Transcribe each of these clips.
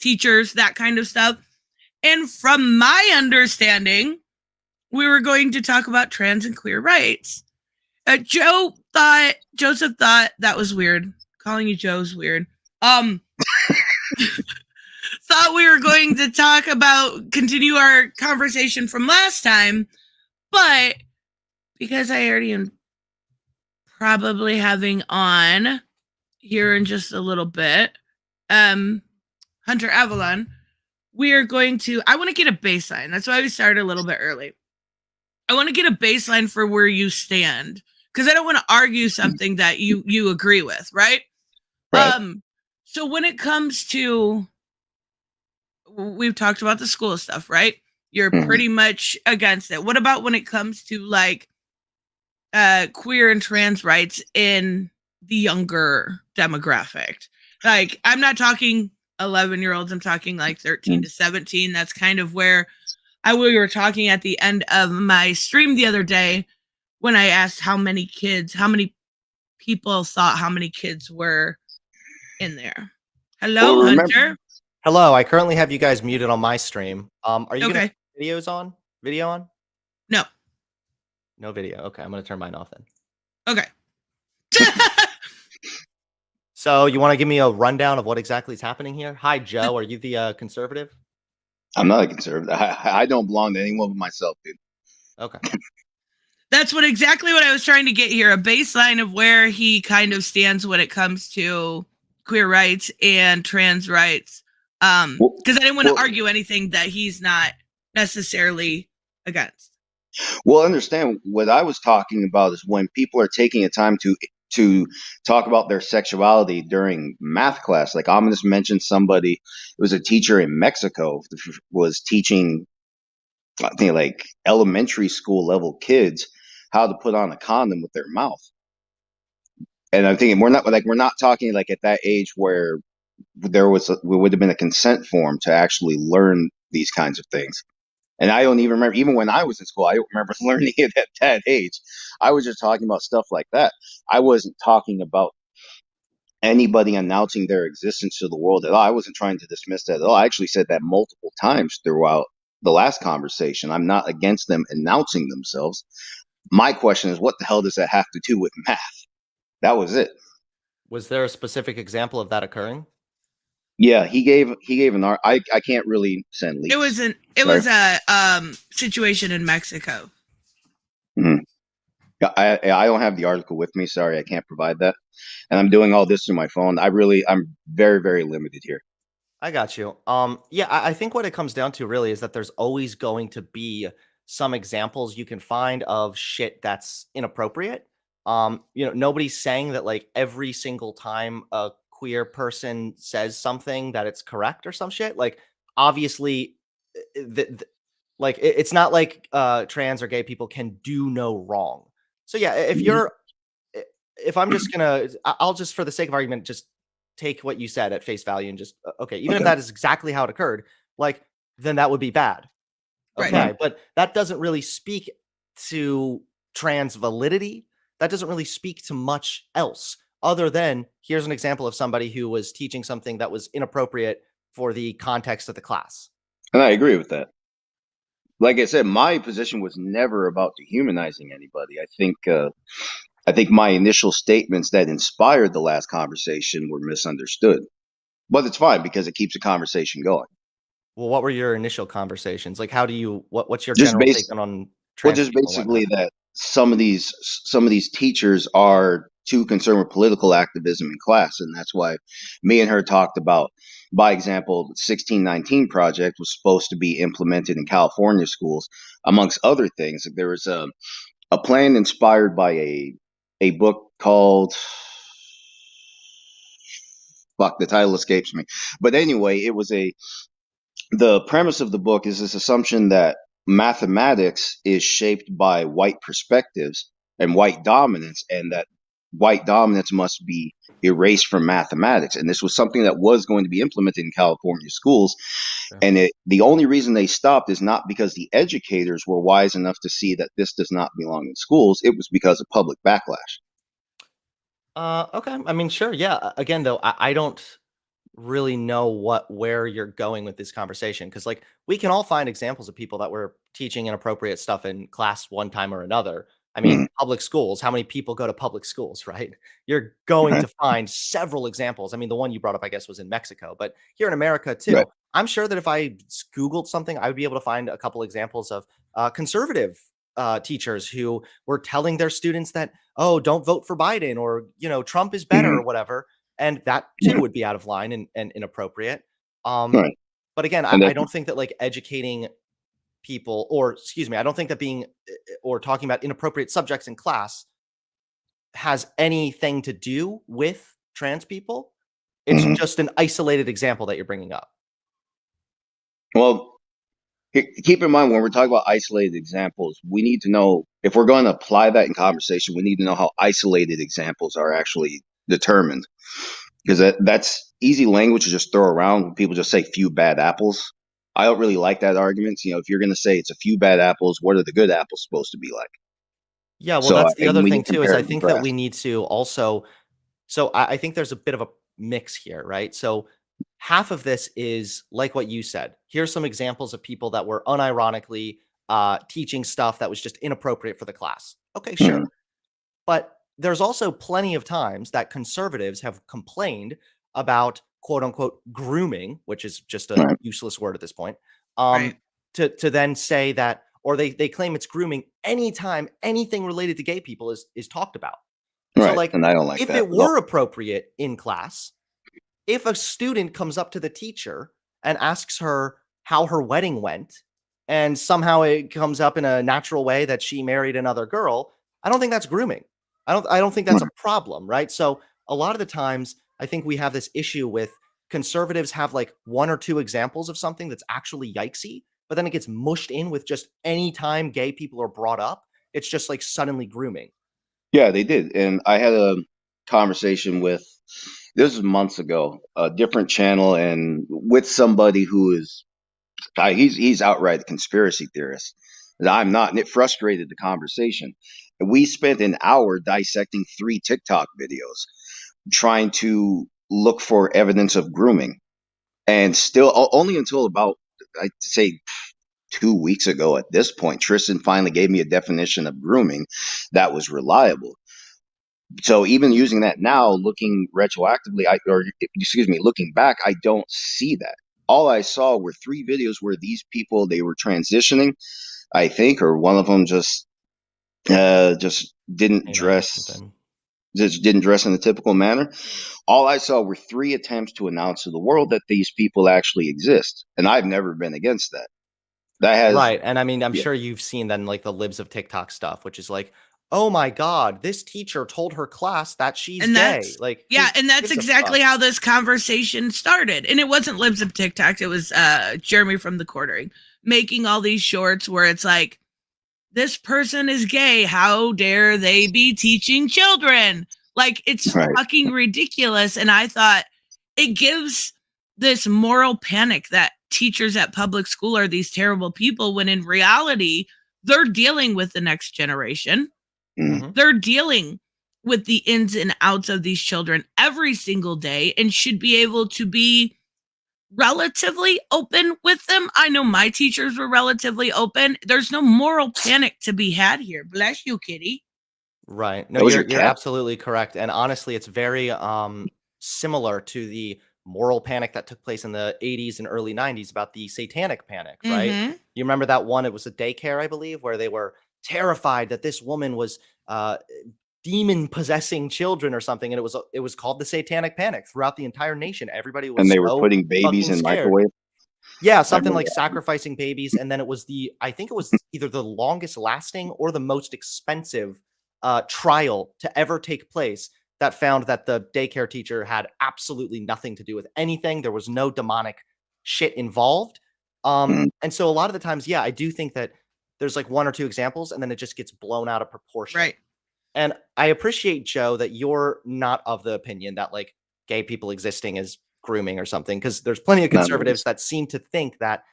teachers, that kind of stuff. And from my understanding, we were going to talk about trans and queer rights. Joseph thought that was weird. Calling you Joe's weird. Thought we were going to continue our conversation from last time, but because I already am probably having on here in just a little bit, Hunter Avalon, I want to get a baseline. That's why we started a little bit early. I want to get a baseline for where you stand, because I don't want to argue something that you agree with, right? So when it comes to, we've talked about the school stuff, right? You're pretty much against it. What about when it comes to like queer and trans rights in the younger demographic? Like, I'm not talking 11-year-olds, I'm talking like 13 to 17. That's kind of where we were talking at the end of my stream the other day when I asked how many people thought how many kids were in there. Hello, Hunter. Hello, I currently have you guys muted on my stream. Are you okay? Video on? No. No video. Okay, I'm gonna turn mine off then. Okay. So you want to give me a rundown of what exactly is happening here? Hi, Joe. Are you the conservative? I'm not a conservative. I don't belong to anyone but myself, dude. Okay. That's exactly what I was trying to get here. A baseline of where he kind of stands when it comes to queer rights and trans rights. Because I didn't want to argue anything that he's not necessarily against. Well, understand what I was talking about is when people are taking a time to talk about their sexuality during math class. Like, I'm just mentioned somebody, it was a teacher in Mexico, was teaching, I think, like elementary school level kids how to put on a condom with their mouth. And I'm thinking, we're not talking like at that age where there would have been a consent form to actually learn these kinds of things. And I don't even remember, even when I was in school, I don't remember learning it at that age. I was just talking about stuff like that. I wasn't talking about anybody announcing their existence to the world at all. I wasn't trying to dismiss that at all. I actually said that multiple times throughout the last conversation. I'm not against them announcing themselves. My question is, what the hell does that have to do with math? That was it. Was there a specific example of that occurring? Yeah, he gave an art. I can't really send leaks. It was a situation in Mexico. Mm-hmm. I don't have the article with me. Sorry, I can't provide that. And I'm doing all this through my phone. I'm very, very limited here. I got you. Yeah, I think what it comes down to really is that there's always going to be some examples you can find of shit that's inappropriate. Nobody's saying that like every single time a queer person says something that it's correct or some shit. Like, obviously, it's not like trans or gay people can do no wrong. So yeah, if I'm just gonna, I'll just, for the sake of argument, just take what you said at face value and just if that is exactly how it occurred, like, then that would be bad. Okay, right. But that doesn't really speak to trans validity. That doesn't really speak to much else other than here's an example of somebody who was teaching something that was inappropriate for the context of the class. And I agree with that. Like I said, my position was never about dehumanizing anybody. I think my initial statements that inspired the last conversation were misunderstood. But it's fine because it keeps the conversation going. Well, what were your initial conversations? Like, what's your general take on trans? Well, just basically that some of these teachers are too concerned with political activism in class, and that's why me and her talked about, by example, the 1619 project was supposed to be implemented in California schools, amongst other things. There was a plan inspired by a book called, fuck, the title escapes me. But anyway, the premise of the book is this assumption that mathematics is shaped by white perspectives and white dominance, and that white dominance must be erased from mathematics. And this was something that was going to be implemented in California schools. Yeah. And the only reason they stopped is not because the educators were wise enough to see that this does not belong in schools. It was because of public backlash. Okay. I mean, sure. Yeah. Again, though, I don't really know where you're going with this conversation, because like we can all find examples of people that were teaching inappropriate stuff in class one time or another. I mean, Mhm. public schools, how many people go to public schools, right? You're going Right. to find several examples. I mean, the one you brought up, I guess, was in Mexico, but here in America Right. too, I'm sure that if I Googled something, I would be able to find a couple examples of conservative teachers who were telling their students that, oh, don't vote for Biden, or, Trump is better, Mhm. or whatever, and that too Right. would be out of line and inappropriate. Um, Right. but again, And I then don't think that like educating people, or excuse me, I don't think that being or talking about inappropriate subjects in class has anything to do with trans people. It's mhm. just an isolated example that you're bringing up. Well, keep in mind when we're talking about isolated examples, we need to know if we're going to apply that in conversation, we need to know how isolated examples are actually determined. Because that's easy language to just throw around when people just say few bad apples. I don't really like that argument. If you're going to say it's a few bad apples, what are the good apples supposed to be like? Yeah, well, So that's the other we need thing to too, is compare I and think that contrast. we need to also. So I think there's a bit of a mix here, right? So half of this is like what you said. Here's some examples of people that were unironically teaching stuff that was just inappropriate for the class. Okay, sure. Mhm. But there's also plenty of times that conservatives have complained about quote unquote grooming, which is just a Right. useless word at this point. Right. To then say that, or they claim it's grooming anytime anything related to gay people is talked about. So, Right. like, And I don't like if that it at all. were appropriate in class, if a student comes up to the teacher and asks her how her wedding went, and somehow it comes up in a natural way that she married another girl, I don't think that's grooming. I don't think that's a Right. problem, right? So a lot of the times I think we have this issue with conservatives have like one or two examples of something that's actually yikesy, but then it gets mushed in with just any time gay people are brought up, it's just like suddenly grooming. Yeah, they did. And I had a conversation with, this was months ago, a different channel, and with somebody who is, he's outright a conspiracy theorist. And I'm not, and it frustrated the conversation. And we spent an hour dissecting 3 TikTok videos, trying to look for evidence of grooming. And still, only until about, I'd say, 2 weeks ago at this point, Tristan finally gave me a definition of grooming that was reliable. So even using that now, looking retroactively, or excuse me, looking back, I don't see that. All I saw were 3 videos where these people, they were transitioning, I think, or one of them just didn't Came out or dress, something. just didn't dress in a typical manner. All I saw were 3 attempts to announce to the world that these people actually exist, and I've never been against that. That has, Right, and I mean, I'm yeah, sure you've seen then, like, the libs of TikTok stuff, which is like, "Oh my god, this teacher told her class that she's And gay." that's Like, yeah, who and that's gives a fuck? exactly how this conversation started. And it wasn't Libs of TikTok, it was Jeremy from the Quartering making all these shorts where it's like, this person is gay. How dare they be teaching children? Like, it's right. fucking ridiculous. And I thought it gives this moral panic that teachers at public school are these terrible people, when in reality, they're dealing with the next generation. Mm. Mhm. They're dealing with the ins and outs of these children every single day and should be able to be relatively open with them. I know my teachers were relatively open. There's no moral panic to be had here. Bless you, kitty. Right. No, That was your you're cat? absolutely correct, and honestly, it's very, similar to the moral panic that took place in the '80s and early '90s about the satanic panic, right? Mm-hmm. You remember that one? It was a daycare, I believe, where they were terrified that this woman was, demon possessing children or something, and it was called the satanic panic throughout the entire nation. Everybody And was they were so putting babies fucking in scared. microwave. Yeah, I something remember like that. sacrificing babies, and then it was I think it was either the longest lasting or the most expensive, trial to ever take place, that found that the daycare teacher had absolutely nothing to do with anything. There was no demonic shit involved. Mm. And so a lot of the times, yeah, I do think that there's like one or two examples, and then it just gets blown out of proportion. Right. And I appreciate, Joe, that you're not of the opinion that like gay people existing is grooming or something, because there's plenty of None of conservatives this. that seem to think that,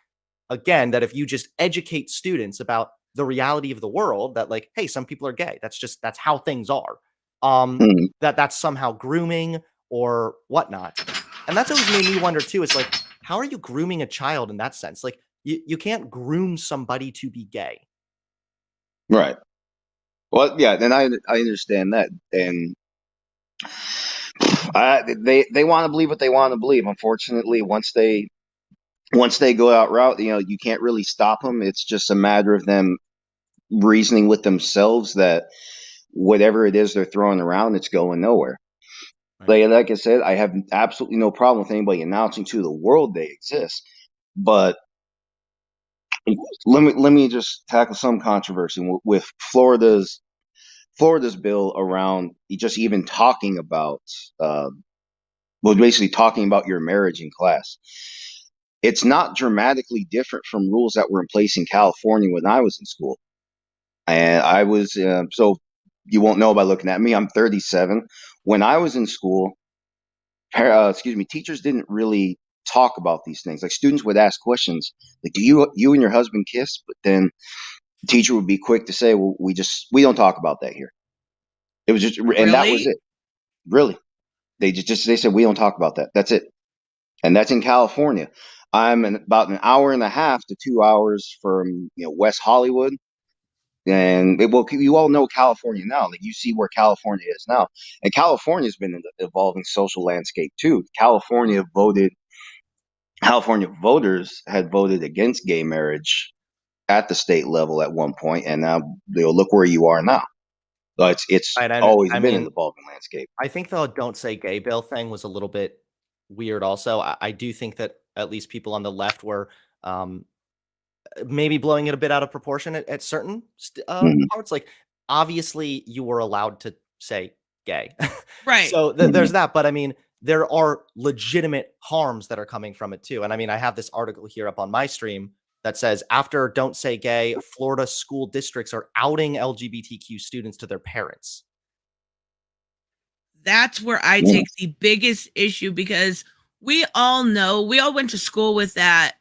again, that if you just educate students about the reality of the world, that like, hey, some people are gay. That's how things are. Mm. That's somehow grooming or whatnot. And that's always made me wonder too, is like, how are you grooming a child in that sense? Like you can't groom somebody to be gay. Right. Well, yeah, then I understand that, and they want to believe what they want to believe. Unfortunately, once they go out route, you can't really stop them. It's just a matter of them reasoning with themselves that whatever it is they're throwing around, it's going nowhere. Right. Like I said, I have absolutely no problem with anybody announcing to the world they exist. But let me just tackle some controversy with Florida's bill around just even talking about well, basically talking about your marriage in class. It's not dramatically different from rules that were in place in California when I was in school. And I was, so you won't know by looking at me. I'm 37. When I was in school, teachers didn't really talk about these things. Like students would ask questions like, "Do you and your husband kiss?" But then the teacher would be quick to say, "Well, we don't talk about that here." It was just, and that was Really? it. Really, they said we don't talk about that. That's it, and that's in California. I'm about an hour and a half to 2 hours from West Hollywood. And well, you all know California now. Like you see where California is now, and California's been in the evolving social landscape too. California voters had voted against gay marriage at the state level at one point, and now look where you are now. So it's Right. And always I been an mean, evolving landscape. I think the "don't say gay" bill thing was a little bit weird also. I do think that at least people on the left were, um, maybe blowing it a bit out of proportion at certain Hmm. parts. Like, obviously, you were allowed to say gay. Right. So, Hmm. there's that, but I mean, there are legitimate harms that are coming from it too, and I mean, I have this article here up on my stream that says, "After Don't Say Gay, Florida school districts are outing LGBTQ students to their parents." That's where I Yeah. take the biggest issue because we all know, we all went to school with that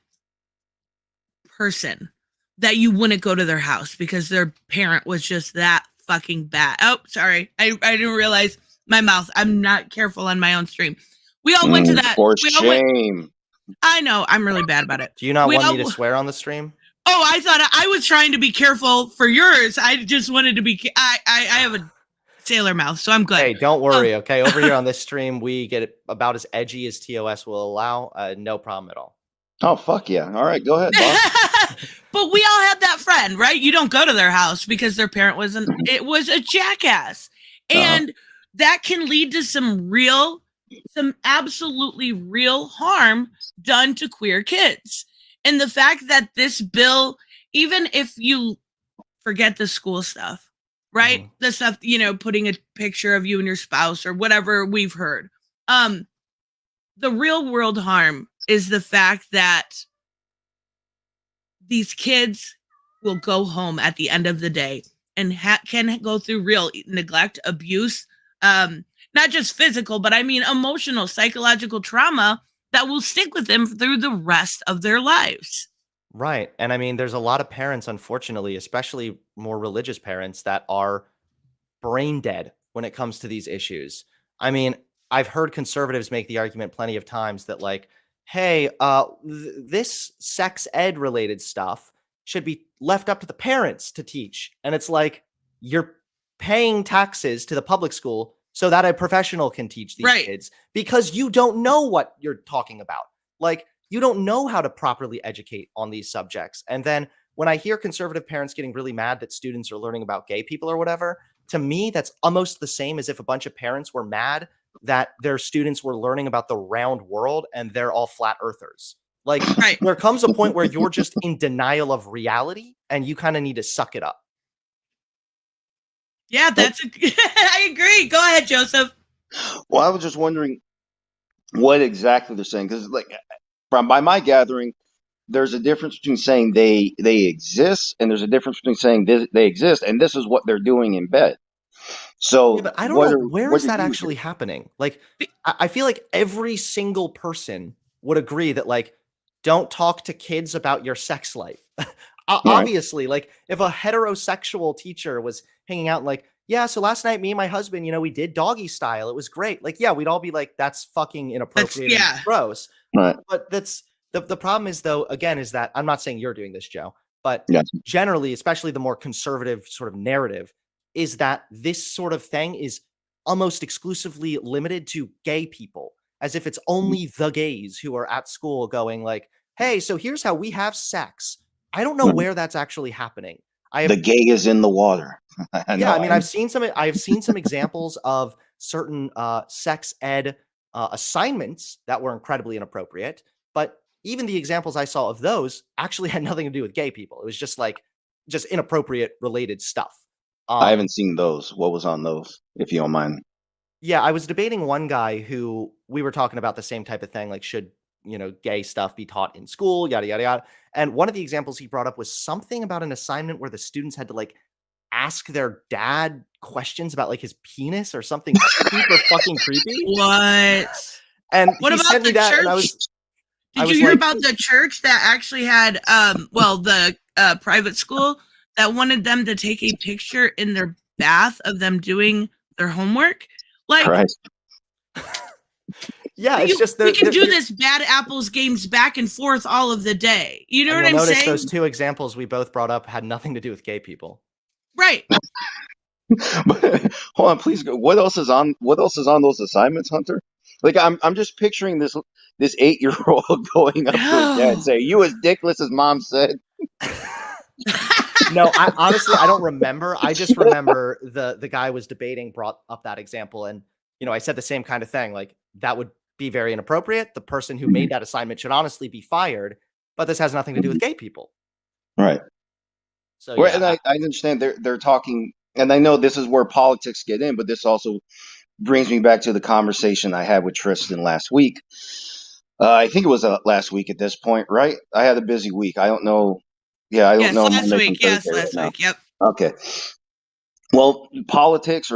person that you wouldn't go to their house because their parent was just that fucking bad. Oh, sorry. I didn't realize my mouth. I'm not careful on my own stream. We all went to that. For We all went. shame. I know. I'm really bad about it. Do you not We want me to all. swear on the stream? Oh, I thought I was trying to be careful for yours. I just wanted to be. I have a sailor mouth, so I'm good. Hey, don't Um, worry, okay? Over here on this stream, we get it about as edgy as TOS will allow, no problem at all. Oh fuck yeah! All right, go ahead, boss. but we all had that friend, right? You don't go to their house because their parent it was a jackass. Uh-huh. And that can lead to some absolutely real harm done to queer kids. And the fact that this bill, even if you forget the school stuff, right? Mhm. The stuff, putting a picture of you and your spouse or whatever we've heard. The real world harm is the fact that these kids will go home at the end of the day and can go through real neglect, abuse, not just physical, but I mean emotional, psychological trauma that will stick with them through the rest of their lives. Right, and I mean, there's a lot of parents, unfortunately, especially more religious parents, that are brain dead when it comes to these issues. I mean, I've heard conservatives make the argument plenty of times that like, hey, this sex ed related stuff should be left up to the parents to teach. And it's like, you're paying taxes to the public school so that a professional can teach these Right. kids because you don't know what you're talking about. Like, you don't know how to properly educate on these subjects. And then when I hear conservative parents getting really mad that students are learning about gay people or whatever, to me, that's almost the same as if a bunch of parents were mad that their students were learning about the round world and they're all flat earthers. Like, Right. there comes a point where you're just in denial of reality and you kind of need to suck it up. Yeah, I agree. Go ahead, Joseph. Well, I was just wondering what exactly they're saying because, like, by my gathering, there's a difference between saying they exist, and there's a difference between saying they exist, and this is what they're doing in bed. Yeah, So, but I don't know, where what is are that you actually doing? happening? Like, I feel like every single person would agree that, like, don't talk to kids about your sex life. Right. Obviously, like, if a heterosexual teacher was hanging out, like, yeah, so last night, me and my husband, we did doggy style. It was great. Like, yeah, we'd all be like, that's fucking inappropriate and gross. Right. But that's the problem is, though, again, is that I'm not saying you're doing this, Joe, but Yes. generally, especially the more conservative sort of narrative, is that this sort of thing is almost exclusively limited to gay people, as if it's only the gays who are at school going like, hey, so here's how we have sex. I don't know Right. where that's actually happening. The gay is in the water. Yeah, I mean, I've seen some examples of certain sex ed assignments that were incredibly inappropriate, but even the examples I saw of those actually had nothing to do with gay people. It was just inappropriate related stuff. I haven't seen those. What was on those, if you don't mind? Yeah, I was debating one guy who we were talking about the same type of thing, like should, gay stuff be taught in school, yada yada yada. And one of the examples he brought up was something about an assignment where the students had to like ask their dad questions about like his penis or something super fucking creepy. What? And What he about sent me the that, and church? Did was you hear like, about the church that actually had the private school that wanted them to take a picture in their bath of them doing their homework? Like, Christ. yeah, it's just we can do this bad apples games back and forth all of the day. You know what I'm notice saying? those two examples we both brought up had nothing to do with gay people. Right. But, hold on, please. What else is on? What else is on those assignments, Hunter? Like, I'm just picturing this 8-year-old going up to his dad and saying, "You as dickless as mom said." No, I honestly I don't remember. I just remember the guy was debating brought up that example, and I said the same kind of thing. Like, that would be very inappropriate. The person who made that assignment should honestly be fired. But this has nothing to do with gay people. Right. So Well, yeah, and I understand they're talking, and I know this is where politics get in, but this also brings me back to the conversation I had with Tristan last week. I think it was last week at this point, right? I had a busy week. I don't know. Yeah, I don't Yes, know last Monday week. from Yes, Thursday last right week. Yep. now. Okay. Well, politics,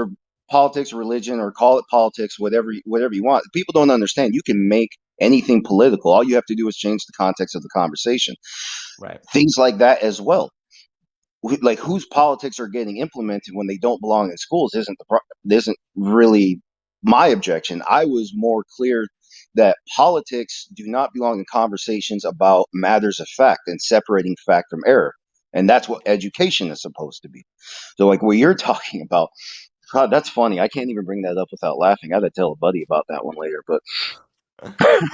religion, or call it politics, whatever you want. People don't understand. You can make anything political. All you have to do is change the context of the conversation. right. Things like that as well. Like, whose politics are getting implemented when they don't belong in schools isn't really my objection. I was more clear that politics do not belong in conversations about matters of fact and separating fact from error. And that's what education is supposed to be. So, like, what you're talking about, God, that's funny. I can't even bring that up without laughing. I got to tell a buddy about that one later. But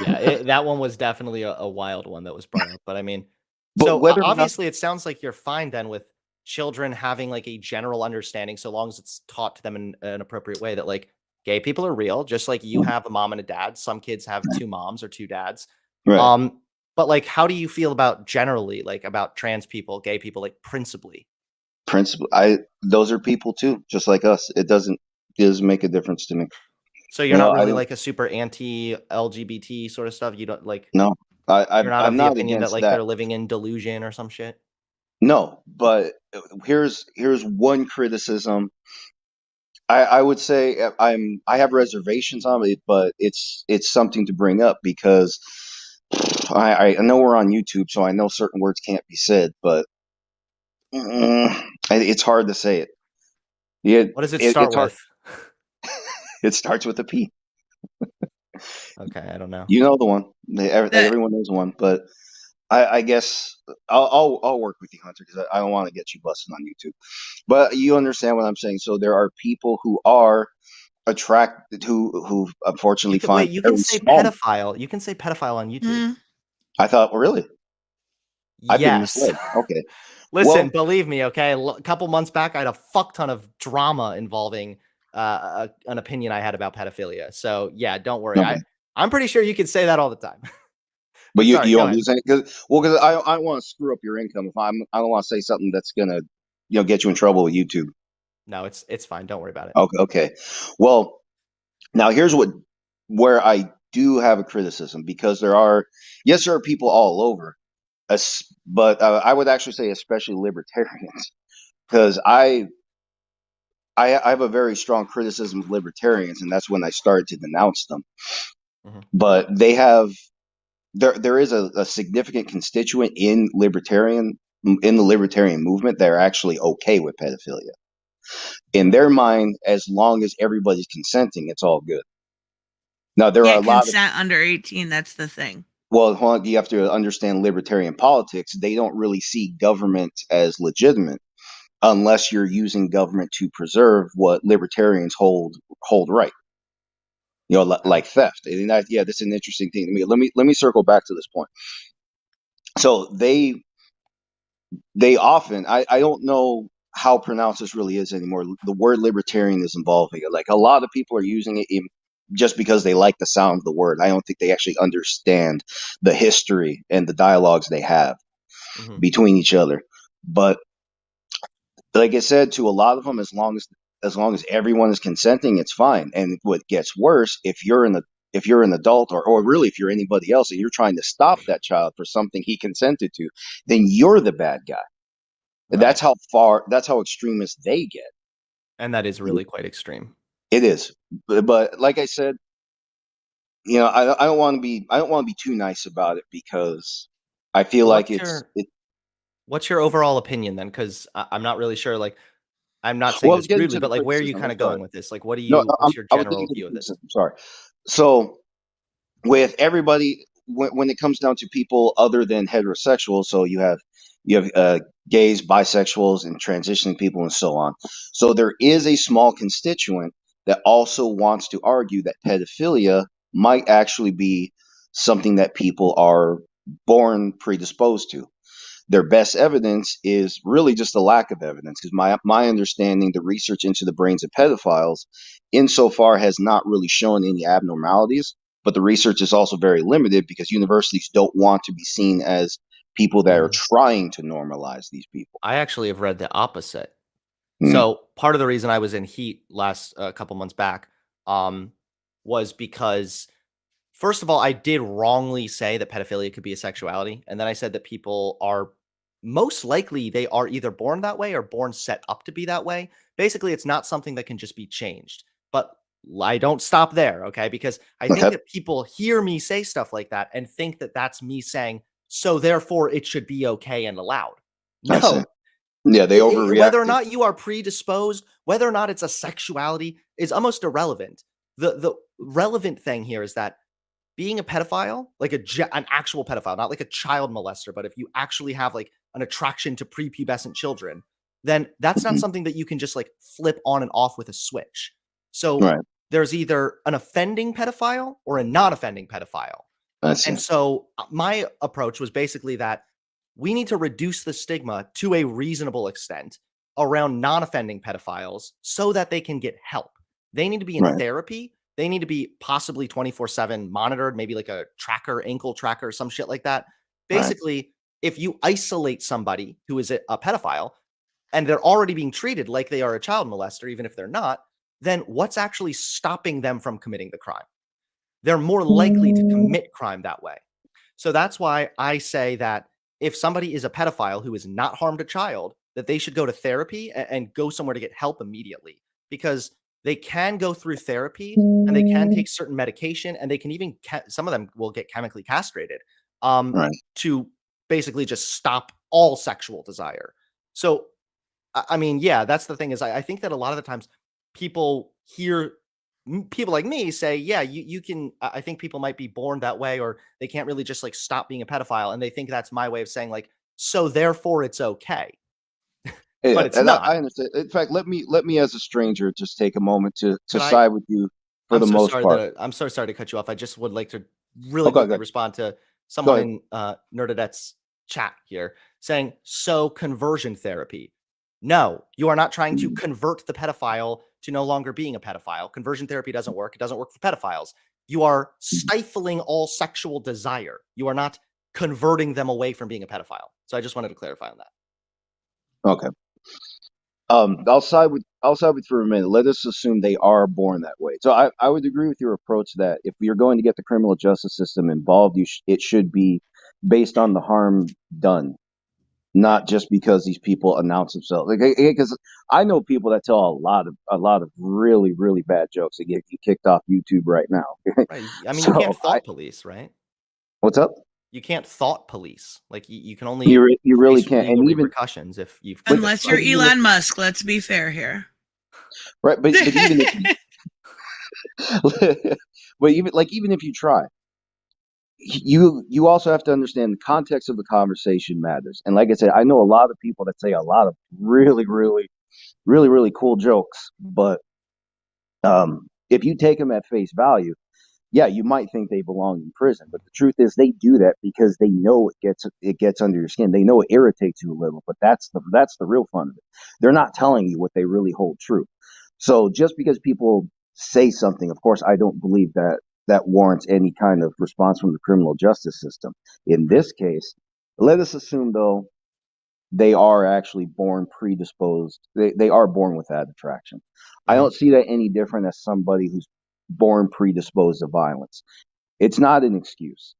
Yeah, that one was definitely a wild one that was brought up. But I mean, but so whether or not, obviously it sounds like you're fine then with children having like a general understanding, so long as it's taught to them in an appropriate way, that like gay people are real, just like you have a mom and a dad. Some kids have two moms or two dads. right? But like, how do you feel about generally, like about trans people, gay people, like principally? Principle. Those are people too, just like us. It doesn't make a difference to me. So you're not I really don't. like a super anti-LGBT sort of stuff. You don't like. No, You're not I'm of the not opinion that against like that. they're living in delusion or some shit. No, but here's one criticism. I would say I have reservations on it, but it's something to bring up because I know we're on YouTube, so I know certain words can't be said, but it's hard to say it. Yeah, What does it start it's hard. with? It starts with a P. Okay, I don't know. You know the one. The, Everyone knows one, but I guess I'll work with you, Hunter, because I don't want to get you busted on YouTube. But you understand what I'm saying. So there are people who are attracted who unfortunately find You can very say small. pedophile. You can say pedophile on YouTube. mm, I thought, well, really, I've been Yes. misled. Okay, Listen, well, believe me, okay? A couple months back, I had a fuck ton of drama involving an opinion I had about pedophilia. So yeah, don't worry. okay. I'm pretty sure you can say that all the time. But Sorry, you go don't ahead. lose any because I don't want to screw up your income if I don't want to say something that's gonna get you in trouble with YouTube. No, it's fine. Don't worry about it. Okay. Well, now here's where I do have a criticism because there are people all over, but I would actually say especially libertarians because I have a very strong criticism of libertarians, and that's when I started to denounce them. Mhm. But there is a significant constituent in the libertarian movement that are actually okay with pedophilia. In their mind, as long as everybody's consenting, it's all good. Now, there are a Can't lot of, consent under 18. That's the thing. well, hold on, you have to understand libertarian politics. They don't really see government as legitimate unless you're using government to preserve what libertarians hold right. You know, like theft. And that, yeah, this is an interesting thing to me. Let me circle back to this point. So they often, I don't know how pronounced this really is anymore. The word libertarian is involving it. Like, a lot of people are using it just because they like the sound of the word. I don't think they actually understand the history and the dialogues they have between each other. But like I said, to a lot of them, as long as everyone is consenting, it's fine. And what gets worse, if you're an adult, or really if you're anybody else, and you're trying to stop that child for something he consented to, then you're the bad guy. Right. That's how extremist they get. And that is really quite extreme. It is. But like I said, you know, I don't want to be too nice about it, because I feel like what's your overall opinion then? Because I'm not really sure. Like, I'm not saying well, this getting rudely, to the but like, where are criticism, you kind I'm of going sorry. with this? Like, what's No, your I was general getting to the view of this? criticism, sorry. So with everybody, when it comes down to people other than heterosexual, so you have gays, bisexuals, and transitioning people, and so on. So there is a small constituent that also wants to argue that pedophilia might actually be something that people are born predisposed to. Their best evidence is really just a lack of evidence, because my understanding, the research into the brains of pedophiles insofar has not really shown any abnormalities, but the research is also very limited because universities don't want to be seen as people that are trying to normalize these people. I actually have read the opposite. Mm. So part of the reason I was in heat last couple months back was because, first of all, I did wrongly say that pedophilia could be a sexuality. And then I said that people are most likely, they are either born that way or born set up to be that way. Basically, it's not something that can just be changed. But I don't stop there, okay? Because I think Okay. that people hear me say stuff like that and think that that's me saying, so therefore it should be okay and allowed. I see. No, Yeah, they overreact. whether or not you are predisposed, whether or not it's a sexuality is almost irrelevant. The relevant thing here is that being a pedophile, like an actual pedophile, not like a child molester, but if you actually have like an attraction to prepubescent children, then that's not something that you can just like flip on and off with a switch. So Right. there's either an offending pedophile or a non-offending pedophile. I see. And so my approach was basically that we need to reduce the stigma to a reasonable extent around non-offending pedophiles so that they can get help. They need to be in Right. therapy. They need to be possibly 24/7 monitored, maybe like a tracker, ankle tracker, some shit like that. Right. Basically, if you isolate somebody who is a pedophile and they're already being treated like they are a child molester, even if they're not, then what's actually stopping them from committing the crime? They're more likely to commit crime that way. So that's why I say that if somebody is a pedophile who has not harmed a child, that they should go to therapy and go somewhere to get help immediately, because they can go through therapy and they can take certain medication, and they can even, some of them will get chemically castrated Right. to basically just stop all sexual desire. So, I mean, yeah, that's the thing is I think that a lot of the times people hear people like me say, yeah, you can, I think people might be born that way, or they can't really just like stop being a pedophile. And they think that's my way of saying like, so therefore it's okay. Yeah, But it's and not. I understand. In fact, let me as a stranger just take a moment to Could I- side with you for the most part. I'm so sorry to cut you off. I just would like to really Okay, quickly good. respond to someone ahead. in Nerdadette's chat here saying, so conversion therapy. No, you are not trying to convert the pedophile to no longer being a pedophile. Conversion therapy doesn't work. It doesn't work for pedophiles. You are stifling all sexual desire. You are not converting them away from being a pedophile. So I just wanted to clarify on that. Okay. I'll side with for a minute. Let us assume they are born that way. So I would agree with your approach that if you're going to get the criminal justice system involved, it should be based on the harm done, not just because these people announce themselves. Like, because I know people that tell a lot of really, really bad jokes that get you kicked off YouTube right now. Right. I mean, So you can't thought police, right? What's up? You can't thought police. Like you can only You really face can't, legal and even repercussions if you've Unless you're even Elon Musk, let's be fair here. Right, but even if but even if you try, you also have to understand the context of the conversation matters. And like I said, I know a lot of people that say a lot of really cool jokes, but if you take them at face value, yeah, you might think they belong in prison, but the truth is they do that because they know it gets under your skin. They know it irritates you a little, but that's the real fun of it. They're not telling you what they really hold true. So just because people say something, of course, I don't believe that warrants any kind of response from the criminal justice system. In this case, let us assume though they are actually born predisposed. They are born with that attraction. I don't see that any different as somebody who's born predisposed to violence. It's not an excuse.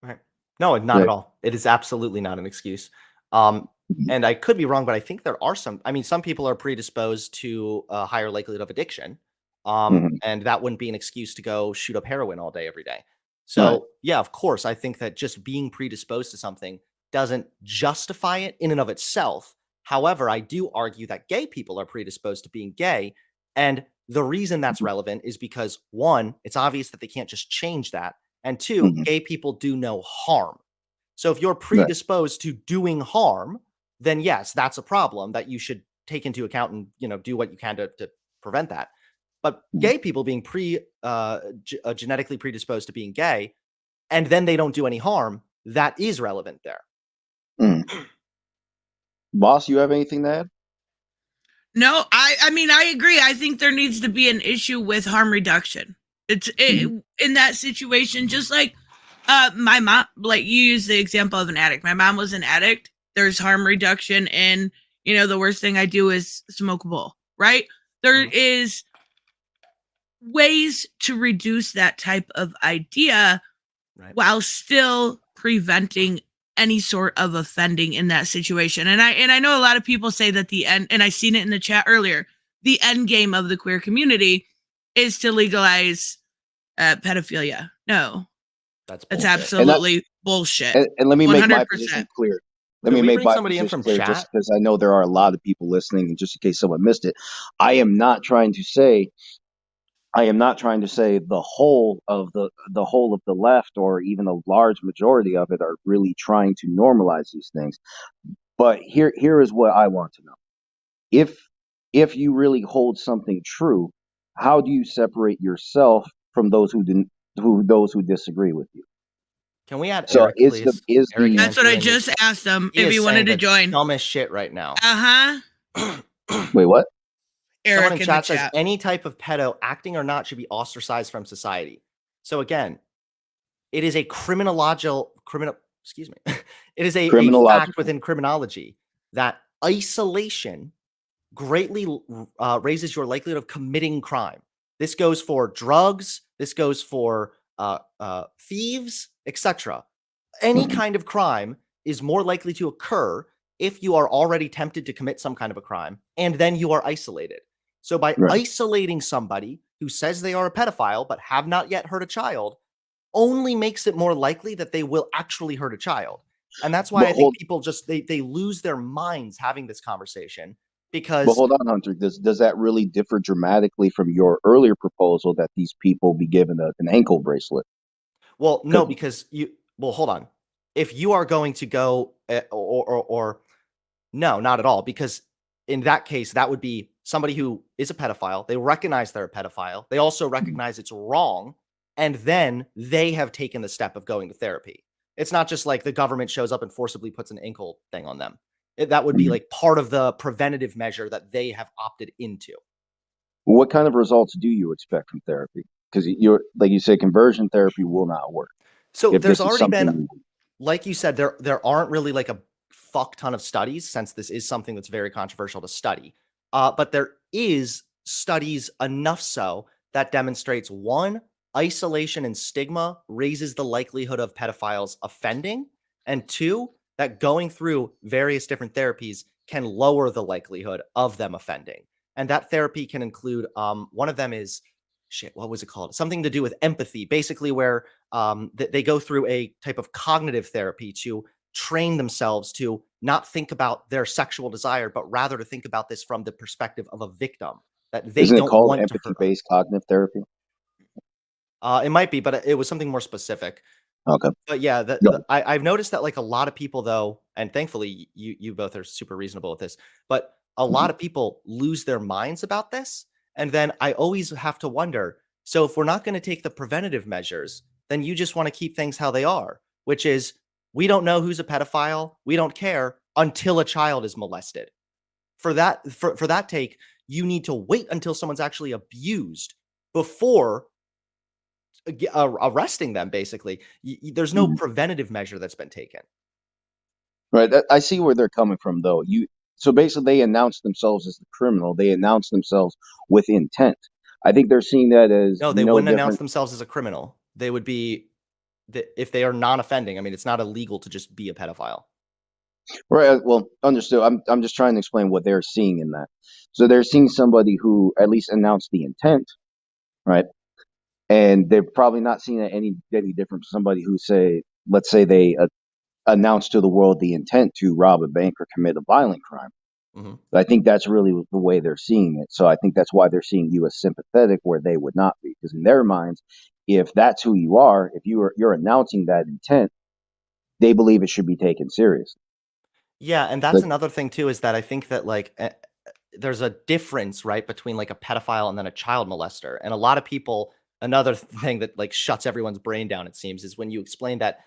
Right. No, not at all. It is absolutely not an excuse. And I could be wrong, but I think there are some. I mean, some people are predisposed to a higher likelihood of addiction, and that wouldn't be an excuse to go shoot up heroin all day, every day. So, yeah, of course, I think that just being predisposed to something doesn't justify it in and of itself. However, I do argue that gay people are predisposed to being gay, and the reason that's relevant is because, one, it's obvious that they can't just change that, and two, gay people do no harm. So if you're predisposed to doing harm, then yes, that's a problem that you should take into account and, do what you can to prevent that. But gay people being genetically predisposed to being gay, and then they don't do any harm, that is relevant there. Boss, you have anything to add? No, I mean, I agree. I think there needs to be an issue with harm reduction. In that situation, just like my mom, like you use the example of an addict. My mom was an addict. There's harm reduction, and the worst thing I do is smoke a bowl, right? There is ways to reduce that type of idea while still preventing any sort of offending in that situation. And I know a lot of people say that the end, and I seen it in the chat earlier, the end game of the queer community is to legalize pedophilia. No, that's absolutely bullshit. And let me make my position clear. Let me make my position clear, just because I know there are a lot of people listening, and just in case someone missed it, I am not trying to say the whole of the left, or even a large majority of it, are really trying to normalize these things. But here is what I want to know. If you really hold something true, how do you separate yourself from those who disagree with you? Can we add Eric, please? Eric, that's what I just asked him if he wanted to join. Dumbest shit right now. Wait, what? Eric Someone in chat says any type of pedo, acting or not, should be ostracized from society. So again, it is a excuse me. It is a fact within criminology that isolation greatly raises your likelihood of committing crime. This goes for drugs. This goes for thieves, etc. Any kind of crime is more likely to occur if you are already tempted to commit some kind of a crime, and then you are isolated. So by isolating somebody who says they are a pedophile but have not yet hurt a child, only makes it more likely that they will actually hurt a child. And that's why I think people just they lose their minds having this conversation. Because but hold on, Hunter, does that really differ dramatically from your earlier proposal that these people be given an ankle bracelet? Well, no, because hold on. If you are going to go or no, not at all, because in that case, that would be somebody who is a pedophile. They recognize they're a pedophile. They also recognize it's wrong. And then they have taken the step of going to therapy. It's not just like the government shows up and forcibly puts an ankle thing on them. That would be like part of the preventative measure that they have opted into. What kind of results do you expect from therapy? Because like you say, conversion therapy will not work. So there's already been, like you said, there aren't really like a fuck ton of studies, since this is something that's very controversial to study. But there is studies enough so that demonstrates, one, isolation and stigma raises the likelihood of pedophiles offending, and two, that going through various different therapies can lower the likelihood of them offending. And that therapy can include, one of them is, what was it called? Something to do with empathy, basically where they go through a type of cognitive therapy to train themselves to not think about their sexual desire, but rather to think about this from the perspective of a victim. that they Isn't it don't called want to hurt others. empathy-based cognitive therapy? It might be, but it was something more specific. Okay. But yeah, Go. I've noticed that like a lot of people though, and thankfully you both are super reasonable with this, but a lot Mhm. of people lose their minds about this. And then I always have to wonder, so if we're not going to take the preventative measures, then you just want to keep things how they are, which is we don't know who's a pedophile, we don't care until a child is molested. For that take, you need to wait until someone's actually abused before arresting them. Basically, there's no Mhm. preventative measure that's been taken. Right. I see where they're coming from, though. So basically, they announce themselves as the criminal. They announce themselves with intent. I think they're seeing that as No, they no wouldn't announce different. themselves as a criminal. They would be if they are non-offending. I mean, it's not illegal to just be a pedophile. Right. Well, understood. I'm just trying to explain what they're seeing in that. So they're seeing somebody who at least announced the intent, right? And they're probably not seeing it any different from somebody who let's say they announced to the world the intent to rob a bank or commit a violent crime. Hmm. I think that's really the way they're seeing it. So I think that's why they're seeing you as sympathetic where they would not be, because in their minds, if that's who you are, if you're announcing that intent, they believe it should be taken seriously. Yeah, and that's But another thing too, is that I think that like there's a difference, right, between like a pedophile and then a child molester. And a lot of people, another thing that like shuts everyone's brain down, it seems, is when you explain that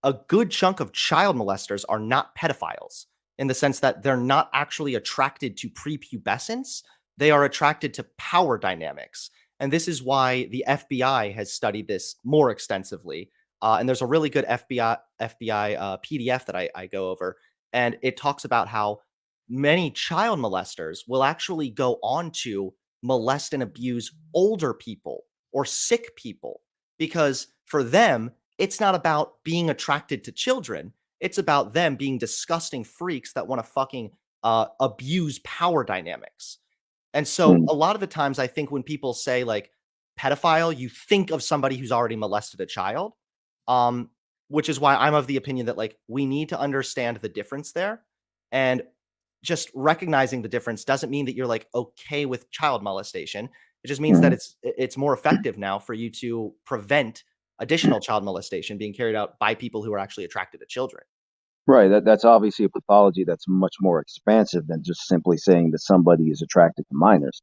a good chunk of child molesters are not pedophiles in the sense that they're not actually attracted to prepubescence. They are attracted to power dynamics. And this is why the FBI has studied this more extensively. And there's a really good FBI PDF that I go over, and it talks about how many child molesters will actually go on to molest and abuse older people or sick people because for them, it's not about being attracted to children. It's about them being disgusting freaks that want to fucking abuse power dynamics. And so mm, a lot of the times I think when people say like pedophile, you think of somebody who's already molested a child. Um, which is why I'm of the opinion that like we need to understand the difference there. And just recognizing the difference doesn't mean that you're like okay with child molestation. It just means that mm. it's more effective now for you to prevent additional child molestation being carried out by people who are actually attracted to children. Right. That's obviously a pathology that's much more expansive than just simply saying that somebody is attracted to minors.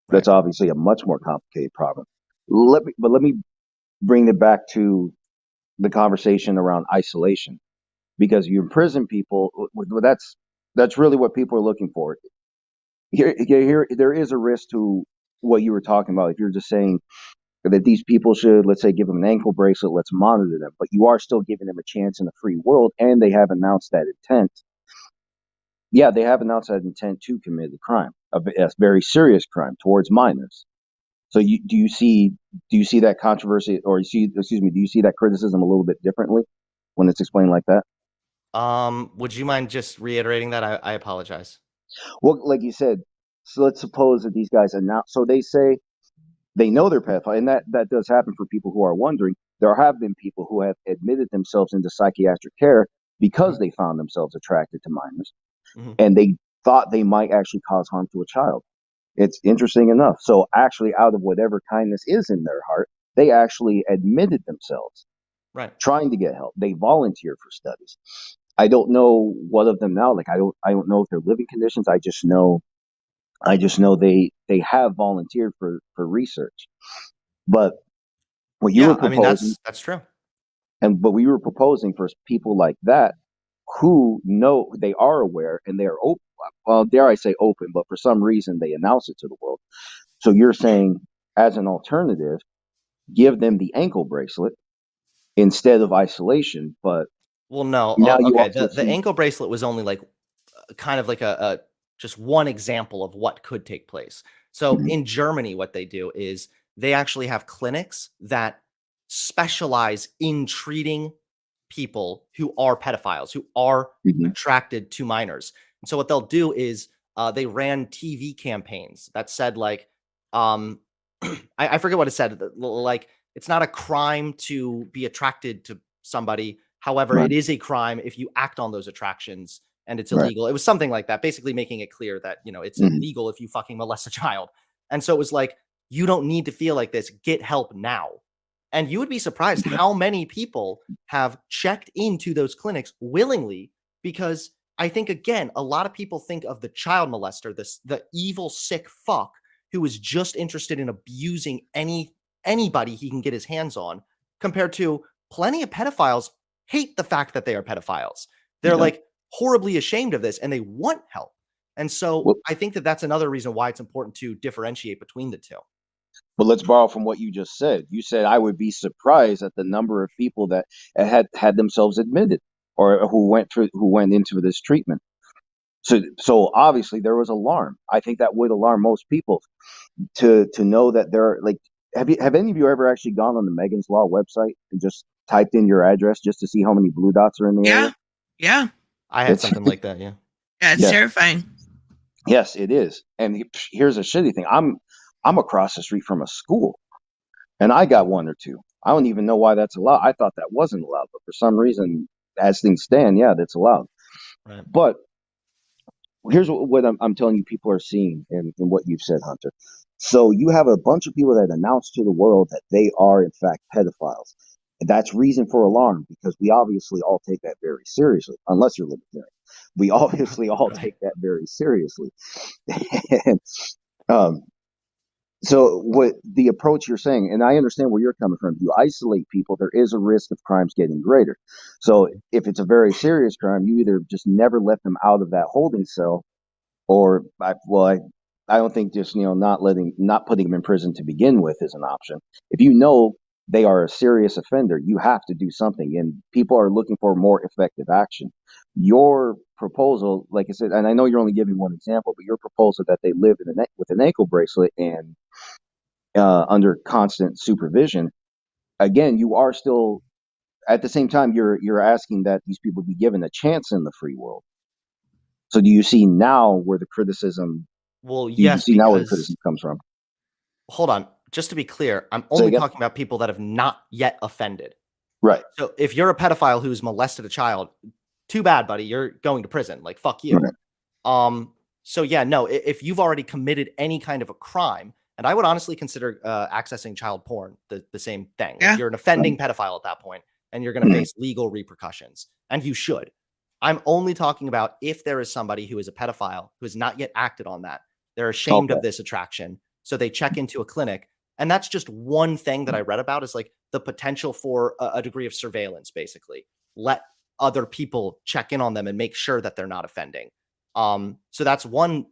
Right. That's obviously a much more complicated problem. Let me bring it back to the conversation around isolation, because you imprison people. That's really what people are looking for. Here, there is a risk to what you were talking about. If you're just saying that these people should, let's say, give them an ankle bracelet, let's monitor them, but you are still giving them a chance in the free world, and they have announced that intent. Yeah, they have announced that intent to commit a crime, a very serious crime towards minors. So do you see that controversy, or do you see that criticism a little bit differently when it's explained like that? Would you mind just reiterating that? I apologize. Well, like you said, so let's suppose that these guys announce, so they say they know they're pedophile, and that does happen for people who are wondering. There have been people who have admitted themselves into psychiatric care Mhm, because they found themselves attracted to minors, mhm. and they thought they might actually cause harm to a child. It's interesting enough. So actually, out of whatever kindness is in their heart, they actually admitted themselves Right. trying to get help. They volunteered for studies. I don't know what of them now. Like I don't know if they're living conditions. I just know they have volunteered for research. But what you were Yeah, I mean proposing, that's true. and what we were proposing for people like that who know they are aware and they are open. Well, dare I say open, but for some reason they announce it to the world. So you're saying, as an alternative, give them the ankle bracelet instead of isolation. But Well, no. now you Okay. also The see. ankle bracelet was only like kind of like a just one example of what could take place. So Mhm, in Germany, what they do is they actually have clinics that specialize in treating people who are pedophiles, who are mhm, attracted to minors. And so what they'll do is they ran TV campaigns that said like, um, I forget what it said. Like it's not a crime to be attracted to somebody. However, right, it is a crime if you act on those attractions and it's right, illegal. It was something like that, basically making it clear that, it's mhm, illegal if you fucking molest a child. And so it was like, you don't need to feel like this. Get help now. And you would be surprised how many people have checked into those clinics willingly, because I think, again, a lot of people think of the child molester, the evil, sick fuck who is just interested in abusing anybody he can get his hands on, compared to plenty of pedophiles hate the fact that they are pedophiles. They're like horribly ashamed of this and they want help. And so I think that that's another reason why it's important to differentiate between the two. But let's borrow from what you just said. You said I would be surprised at the number of people that had themselves admitted or who went into this treatment. So obviously there was alarm. I think that would alarm most people to know that there are, like, have any of you ever actually gone on the Megan's Law website and just typed in your address just to see how many blue dots are in the area? Yeah. I had something like that. Yeah. Yeah. It's terrifying. Yes, it is. And here's a shitty thing. I'm across the street from a school, and I got one or two. I don't even know why that's allowed. I thought that wasn't allowed, but for some reason, as things stand, yeah, that's allowed. Right. But here's what I'm telling you people are seeing in what you've said, Hunter. So you have a bunch of people that announce to the world that they are, in fact, pedophiles. And that's reason for alarm, because we obviously all take that very seriously, unless you're libertarian. We obviously all take that very seriously. And, so what the approach you're saying, and I understand where you're coming from, you isolate people, there is a risk of crimes getting greater. So if it's a very serious crime, you either just never let them out of that holding cell, or I don't think just, not putting them in prison to begin with is an option. If you know they are a serious offender, you have to do something, and people are looking for more effective action. Your proposal, like I said, and I know you're only giving one example, but your proposal that they live with an ankle bracelet and under constant supervision, again, you are still, at the same time, you're asking that these people be given a chance in the free world. So do you see now where the criticism? Well, You yes, see now where the because criticism comes from. hold on, just to be clear, I'm only talking about people that have not yet offended. Right. So if you're a pedophile who's molested a child, too bad, buddy. You're going to prison. Like, fuck you. Right. So yeah, no, if you've already committed any kind of a crime, and I would honestly consider accessing child porn the same thing. Like, you're an offending pedophile at that point, and you're going to face legal repercussions, and you should. I'm only talking about if there is somebody who is a pedophile who has not yet acted on that. They're ashamed of this attraction, so they check into a clinic. And that's just one thing that I read about, is like the potential for a degree of surveillance, basically. Let other people check in on them and make sure that they're not offending. So that's one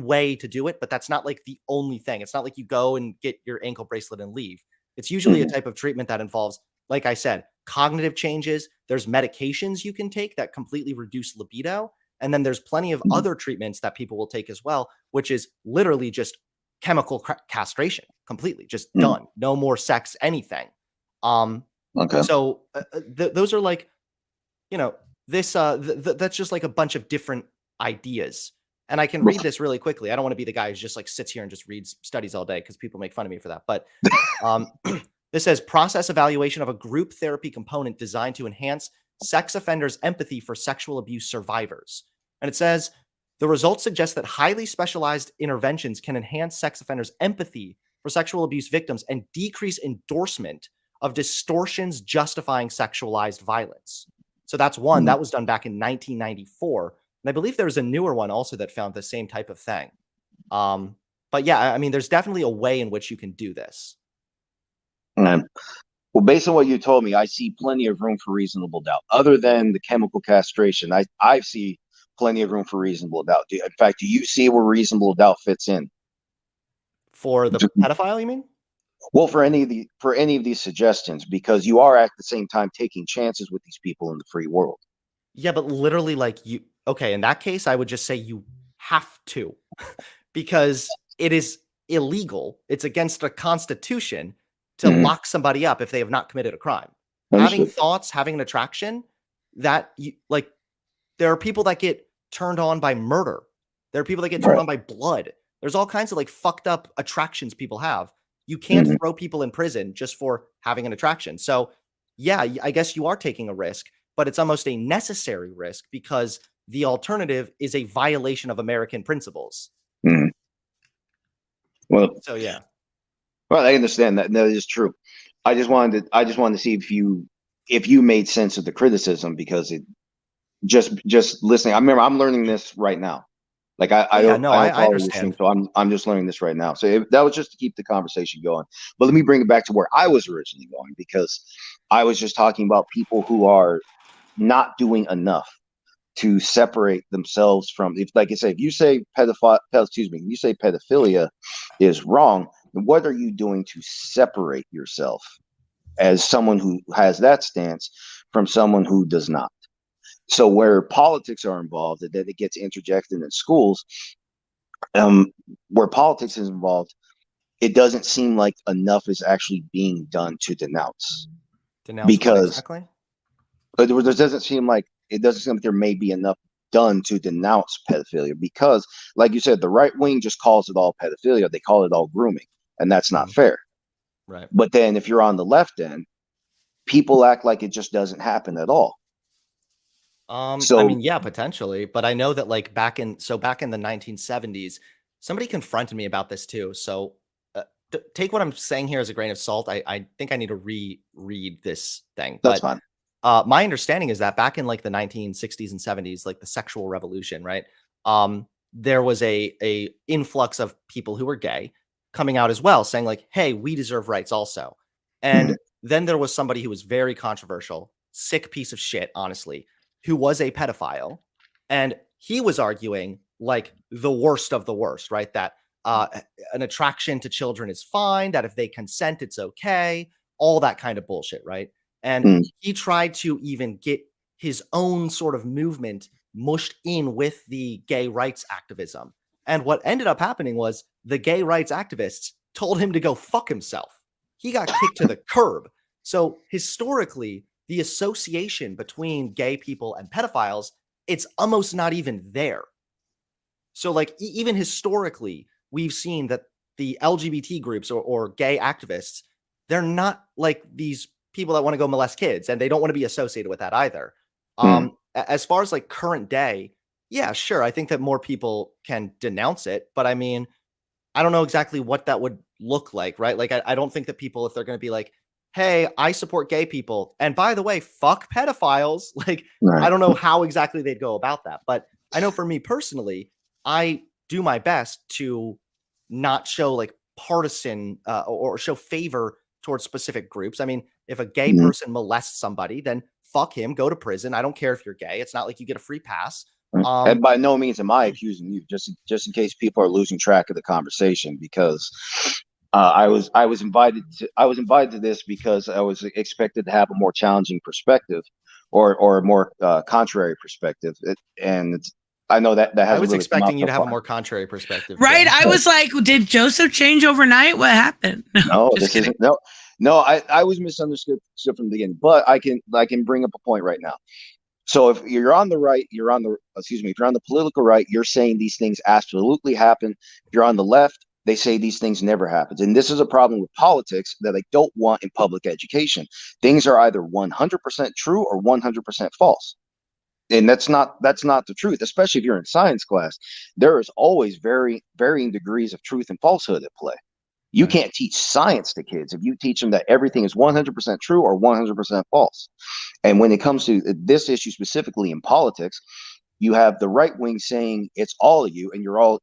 way to do it, but that's not like the only thing. It's not like you go and get your ankle bracelet and leave. It's usually a type of treatment that involves, like I said, cognitive changes. There's medications you can take that completely reduce libido. And then there's plenty of other treatments that people will take as well, which is literally just chemical castration, completely just done. No more sex, anything. Okay. So those are like, this, that's just like a bunch of different ideas. And I can read this really quickly. I don't want to be the guy who just like sits here and just reads studies all day, because people make fun of me for that. But this says process evaluation of a group therapy component designed to enhance sex offenders' empathy for sexual abuse survivors. And it says the results suggest that highly specialized interventions can enhance sex offenders' empathy for sexual abuse victims and decrease endorsement of distortions justifying sexualized violence. So that's one that was done back in 1994. And I believe there's a newer one also that found the same type of thing. But yeah, I mean, there's definitely a way in which you can do this. Well, based on what you told me, I see plenty of room for reasonable doubt. Other than the chemical castration, I see plenty of room for reasonable doubt. In fact, do you see where reasonable doubt fits in? For the pedophile, you mean? Well, for any of these suggestions, because you are at the same time taking chances with these people in the free world. Yeah, but literally, like, okay, in that case, I would just say you have to, because it is illegal. It's against the Constitution to lock somebody up if they have not committed a crime. Having thoughts, having an attraction, that there are people that get turned on by murder. There are people that get turned on by blood. There's all kinds of like fucked up attractions people have. You can't throw people in prison just for having an attraction. So yeah, I guess you are taking a risk, but it's almost a necessary risk, because the alternative is a violation of American principles. Well, So yeah. well, I understand that. That is true. I just wanted to see if you made sense of the criticism, because it just listening. I remember I'm learning this right now. Like Oh yeah, no, I don't I follow this thing, understand. so I'm just learning this right now. So that was just to keep the conversation going. But let me bring it back to where I was originally going, because I was just talking about people who are not doing enough to separate themselves from, if, like I say, if you say if you say pedophilia is wrong, then what are you doing to separate yourself as someone who has that stance from someone who does not? So where politics are involved, that it gets interjected in schools, um, where politics is involved, it doesn't seem like enough is actually being done to denounce, Denounce what because exactly? it doesn't seem like there may be enough done to denounce pedophilia, because, like you said, the right wing just calls it all pedophilia. They call it all grooming, and that's not Mhm. fair. Right. But then if you're on the left end, people act like it just doesn't happen at all. I So mean, yeah, potentially, but I know that like back in the 1970s, somebody confronted me about this too. So take what I'm saying here as a grain of salt. I think I need to reread this thing, that's but fine. my understanding is that back in like the 1960s and 70s, like the sexual revolution, right? There was a influx of people who were gay coming out as well, saying like, "Hey, we deserve rights also." Mhm. And then there was somebody who was very controversial, sick piece of shit, honestly, who was a pedophile, and he was arguing like the worst of the worst, right? That an attraction to children is fine, that if they consent, it's okay, all that kind of bullshit, right? And Mm. he tried to even get his own sort of movement mushed in with the gay rights activism. And what ended up happening was the gay rights activists told him to go fuck himself. He got kicked to the curb. So historically, the association between gay people and pedophiles, it's almost not even there. So like even historically, we've seen that the LGBT groups or gay activists, they're not like these people that want to go molest kids, and they don't want to be associated with that either. Mm. As far as like current day, yeah, sure, I think that more people can denounce it, but I mean, I don't know exactly what that would look like, right? Like, I don't think that people, if they're going to be like, hey, I support gay people, and by the way, fuck pedophiles, like, I Right. don't know how exactly they'd go about that. But I know for me personally, I do my best to not show like partisan or show favor towards specific groups. I mean, if a gay Mhm. person molests somebody, then fuck him, go to prison. I don't care if you're gay. It's not like you get a free pass. Right. Um, And by no means am I accusing you, just in case people are losing track of the conversation, because I was invited to this because I was expected to have a more challenging perspective, or a more contrary perspective. I know that I hasn't was really come out expecting you so to have a far. more contrary perspective, Right? Jim. I was like, did Joseph change overnight? What happened? No, No, just this kidding. isn't. No. I was misunderstood from the beginning, but I can bring up a point right now. So if you're on the right, if you're on the political right, you're saying these things absolutely happen. If you're on the left, they say these things never happen. And this is a problem with politics that I don't want in public education. Things are either 100% true or 100% false. And that's not the truth, especially if you're in science class. There is always varying degrees of truth and falsehood at play. You Right. can't teach science to kids if you teach them that everything is 100% true or 100% false. And when it comes to this issue specifically in politics, you have the right wing saying it's all of you, and you're all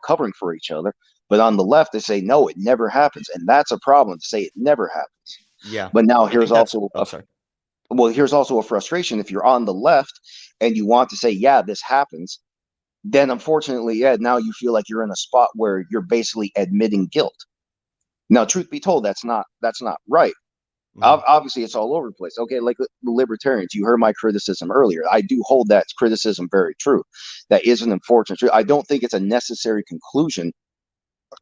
covering for each other. But on the left, they say no, it never happens, and that's a problem to say it never happens. Yeah. But now I think that's oh, sorry. here's also a frustration. If you're on the left and you want to say, yeah, this happens, then unfortunately, yeah, now you feel like you're in a spot where you're basically admitting guilt. Now, truth be told, that's not right. Mhm. Obviously, it's all over the place. Okay, like the libertarians, you heard my criticism earlier. I do hold that criticism very true. That is an unfortunate truth. I don't think it's a necessary conclusion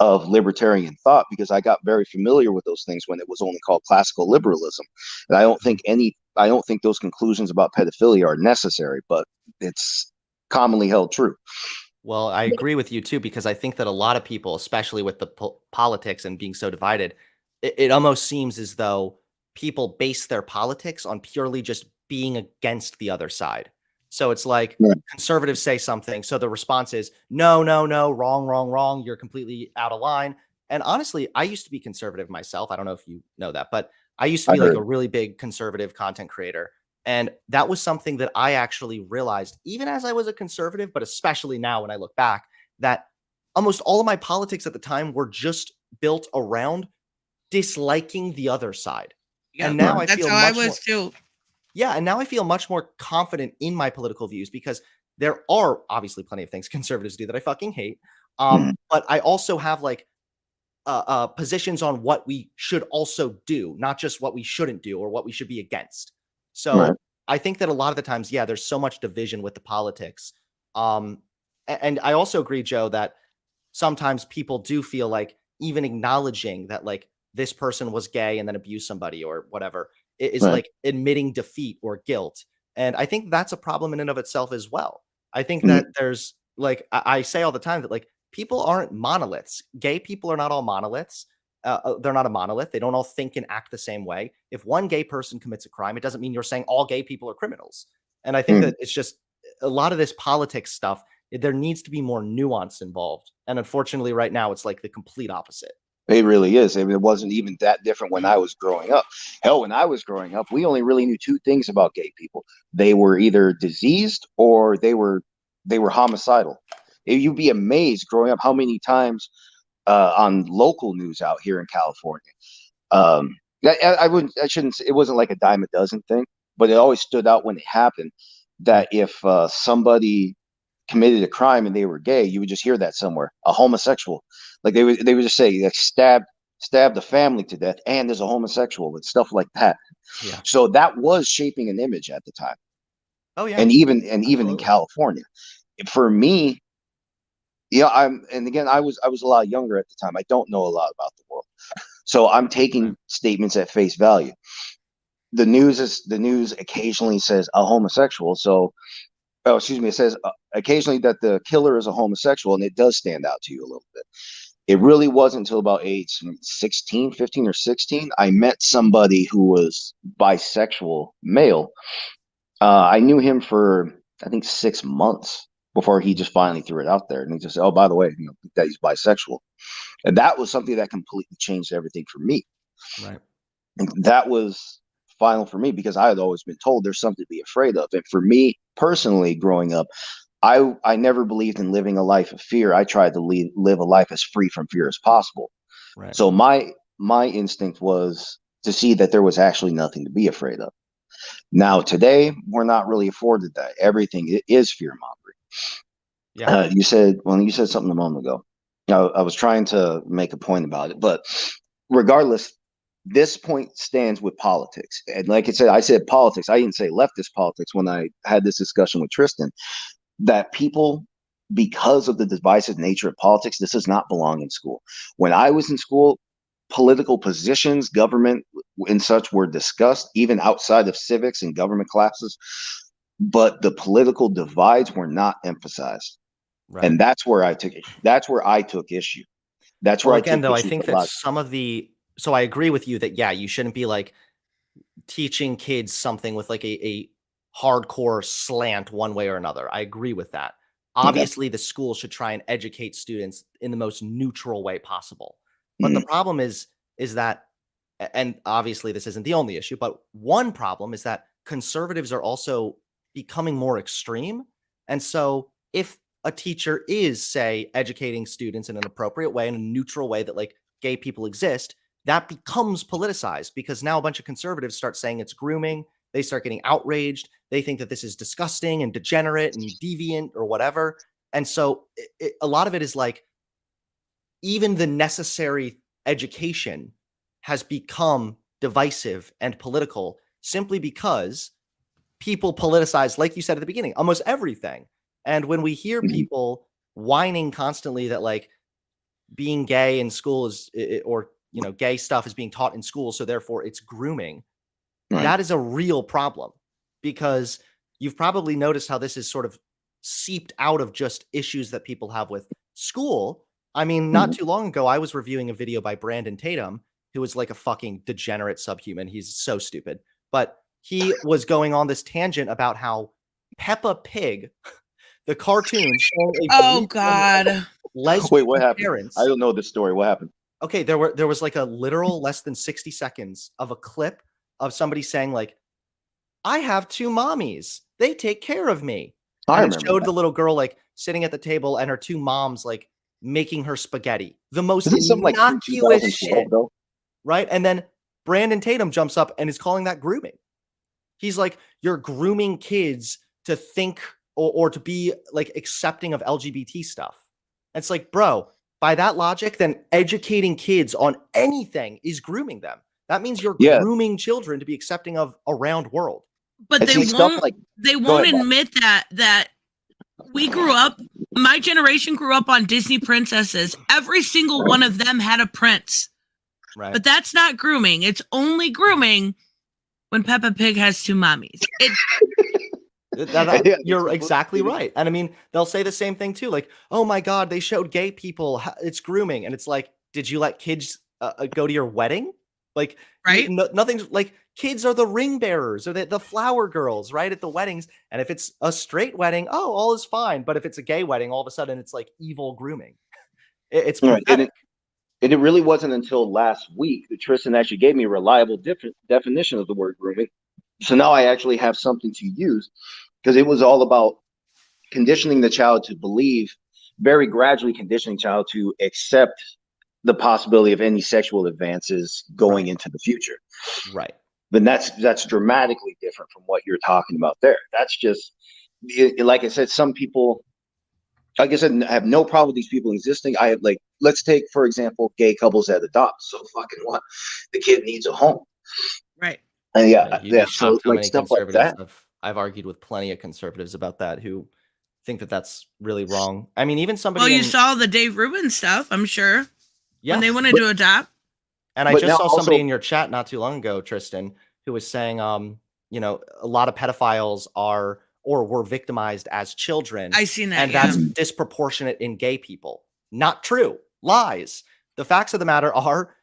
of libertarian thought, because I got very familiar with those things when it was only called classical liberalism. And Mhm. I don't think those conclusions about pedophilia are necessary, but it's commonly held true. Well, I agree with you too, because I think that a lot of people, especially with the politics and being so divided, it almost seems as though people base their politics on purely just being against the other side. So it's like Yeah. conservatives say something, so the response is no, no, no, wrong, wrong, wrong. You're completely out of line. And honestly, I used to be conservative myself. I don't know if you know that, but I used to I be like heard. a really big conservative content creator. And that was something that I actually realized, even as I was a conservative, but especially now when I look back, that almost all of my politics at the time were just built around disliking the other side. Yeah, And now I that's feel how I much more, was too. yeah, and now I feel much more confident in my political views because there are obviously plenty of things conservatives do that I fucking hate. Mhm. But I also have like positions on what we should also do, not just what we shouldn't do or what we should be against. Right. So I think that a lot of the times, yeah, there's so much division with the politics. And I also agree, Joe, that sometimes people do feel like even acknowledging that like this person was gay and then abused somebody or whatever is Right. like admitting defeat or guilt. And I think that's a problem in and of itself as well. I think Mhm. that there's like I say all the time that like people aren't monoliths. Gay people are not all monoliths. They're not a monolith. They don't all think and act the same way. If one gay person commits a crime, it doesn't mean you're saying all gay people are criminals. And I think Mhm. that it's just a lot of this politics stuff. There needs to be more nuance involved. And unfortunately, right now, it's like the complete opposite. It really is. I mean, it wasn't even that different when I was growing up. Hell, when I was growing up, we only really knew two things about gay people. They were either diseased or they were homicidal. You'd be amazed growing up how many times on local news out here in California. I wouldn't. I shouldn't. It wasn't like a dime a dozen thing, but it always stood out when it happened. That if somebody committed a crime and they were gay, you would just hear that somewhere. A homosexual, like they would just say like stabbed the family to death, and there's a homosexual and stuff like that. Yeah. So that was shaping an image at the time, Oh yeah. and even in Absolutely. California, for me, yeah, and again, I was a lot younger at the time. I don't know a lot about the world, so I'm Right. taking statements at face value. The news occasionally says a homosexual, so oh, excuse me, it says occasionally that the killer is a homosexual, and it does stand out to you a little bit. It really wasn't until about age 16, 15 or 16, I met somebody who was bisexual male. I knew him for, I think, 6 months before he just finally threw it out there. And he just said, oh, by the way, that he's bisexual. And that was something that completely changed everything for me. Right. And that was final for me because I had always been told there's something to be afraid of. And for me personally, growing up, I never believed in living a life of fear. I tried to live a life as free from fear as possible. Right. So my instinct was to see that there was actually nothing to be afraid of. Now today we're not really afforded that. Everything is fear mongering. Yeah. You said something a moment ago. I was trying to make a point about it, but regardless, this point stands with politics. And like I said politics. I didn't say leftist politics when I had this discussion with Tristan. That people, because of the divisive nature of politics, this does not belong in school. When I was in school, political positions, government, and such were discussed, even outside of civics and government classes, but the political divides were not emphasized. Right. And that's where I took issue. That's where Well, I again, took though, I issue think with a that lot. some of the so I agree with you that yeah, you shouldn't be like teaching kids something with like a hardcore slant one way or another. I agree with that. Okay. Obviously, the school should try and educate students in the most neutral way possible. But the Mhm. problem is that and obviously this isn't the only issue, but one problem is that conservatives are also becoming more extreme. And so if a teacher is, say, educating students in an appropriate way, in a neutral way that like gay people exist, that becomes politicized because now a bunch of conservatives start saying it's grooming. They start getting outraged. They think that this is disgusting and degenerate and deviant or whatever. And so a lot of it is like even the necessary education has become divisive and political simply because people politicize, like you said at the beginning, almost everything. And when we hear Mhm. people whining constantly that like being gay in school is, or, gay stuff is being taught in school, so therefore it's grooming, Right. that is a real problem because you've probably noticed how this is sort of seeped out of just issues that people have with school. I mean, not Mhm. too long ago, I was reviewing a video by Brandon Tatum, who is like a fucking degenerate subhuman. He's so stupid. But he was going on this tangent about how Peppa Pig, the cartoon showing a Oh brief moment of God. Wait, what lesbian happened? I parents. don't know this story. What happened? Okay, there was like a literal less than 60 seconds of a clip of somebody saying like, I have 2 mommies. They take care of me. I And it remember showed that. the little girl like sitting at the table and her 2 moms like making her spaghetti. The most Isn't something like from innocuous 2012 shit, though? right? And then Brandon Tatum jumps up and is calling that grooming. He's like, you're grooming kids to think or to be like accepting of LGBT stuff. It's like, bro, by that logic, then educating kids on anything is grooming them. That means you're Yeah, grooming children to be accepting of a round world. But and they see stuff won't like. they Go won't ahead, Bob. admit that we grew up, my generation grew up on Disney princesses. Every single one of them had a prince. Right. But that's not grooming. It's only grooming when Peppa Pig has 2 mommies. Yeah, You're it's exactly completely- right. And I mean, they'll say the same thing too. Like, oh my God, they showed gay people. It's grooming. And it's like, did you let kids go to your wedding? Like, Right? nothing's like kids are the ring bearers or the flower girls, right? At the weddings. And if it's a straight wedding, oh, all is fine. But if it's a gay wedding, all of a sudden it's like evil grooming. It's Right, pathetic. and it really wasn't until last week that Tristan actually gave me a reliable definition of the word grooming. So now I actually have something to use because it was all about conditioning the child to believe, very gradually conditioning child to accept the possibility of any sexual advances going Right. into the future. Right. But that's dramatically different from what you're talking about there. That's just like I said, some people, like I said, I have no problem with these people existing. I have like, let's take for example, gay couples that adopt. So fucking what? The kid needs a home, Right. and You'd be so shocked how like many stuff like conservatives that. I've argued with plenty of conservatives about that who think that that's really wrong. I mean, even Well, somebody you in saw the Dave Rubin stuff, I'm sure, when yeah. they wanted to adopt. And I But just now saw somebody also, in your chat not too long ago, Tristan, who was saying, you know, a lot of pedophiles are or were victimized as children, I seen that, and yeah. that's disproportionate in gay people. Not true. Lies. The facts of the matter are,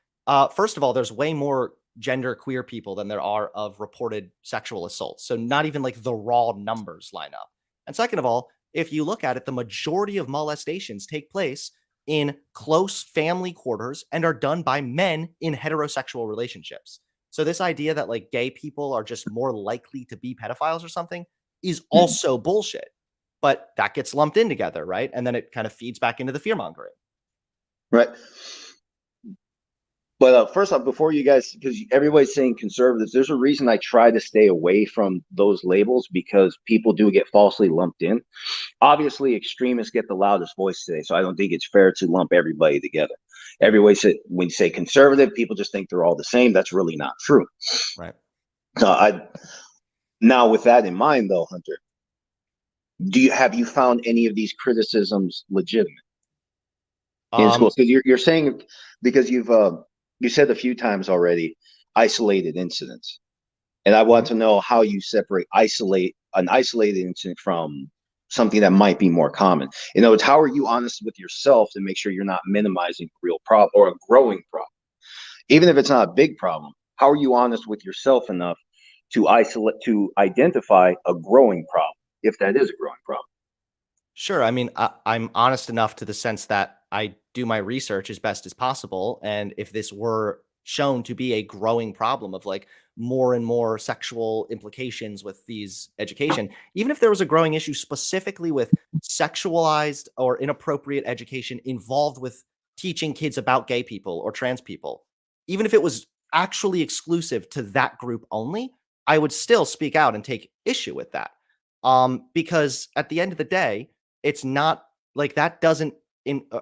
first of all, there's way more gender queer people than there are of reported sexual assaults. So not even like the raw numbers line up. And second of all, if you look at it, the majority of molestations take place in close family quarters and are done by men in heterosexual relationships. So this idea that like gay people are just more likely to be pedophiles or something is also bullshit. But that gets lumped in together, right? And then it kind of feeds back into the fear mongering. right. But first off, before you guys, because everybody's saying conservatives, there's a reason I try to stay away from those labels because people do get falsely lumped in. Obviously, extremists get the loudest voice today, so I don't think it's fair to lump everybody together. Everybody said when you say conservative, people just think they're all the same. That's really not true. Right. Now with that in mind, though, Hunter, have you found any of these criticisms legitimate in Um, schools? Because you're saying because you said a few times already isolated incidents, and I want to know how you separate an isolated incident from something that might be more common. In other words, how are you honest with yourself to make sure you're not minimizing a real problem or a growing problem, even if it's not a big problem? How are you honest with yourself enough to identify a growing problem, if that is a growing problem? Sure. I mean, I'm honest enough to the sense that I do my research as best as possible. And if this were shown to be a growing problem of like more and more sexual implications with these education, even if there was a growing issue specifically with sexualized or inappropriate education involved with teaching kids about gay people or trans people, even if it was actually exclusive to that group only, I would still speak out and take issue with that. Because at the end of the day, it's not like that doesn't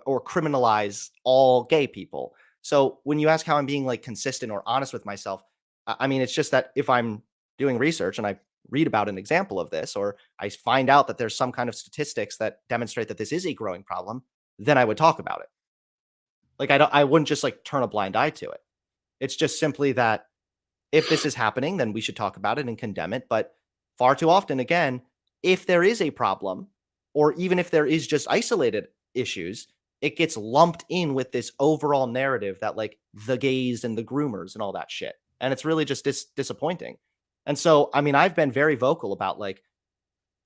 or criminalize all gay people. So when you ask how I'm being like consistent or honest with myself, I mean, it's just that if I'm doing research and I read about an example of this, or I find out that there's some kind of statistics that demonstrate that this is a growing problem, then I would talk about it. Like I wouldn't just like turn a blind eye to it. It's just simply that if this is happening, then we should talk about it and condemn it. But far too often, again, if there is a problem, or even if there is just isolated issues, it gets lumped in with this overall narrative that like the gays and the groomers and all that shit. And it's really just disappointing. And so, I mean, I've been very vocal about like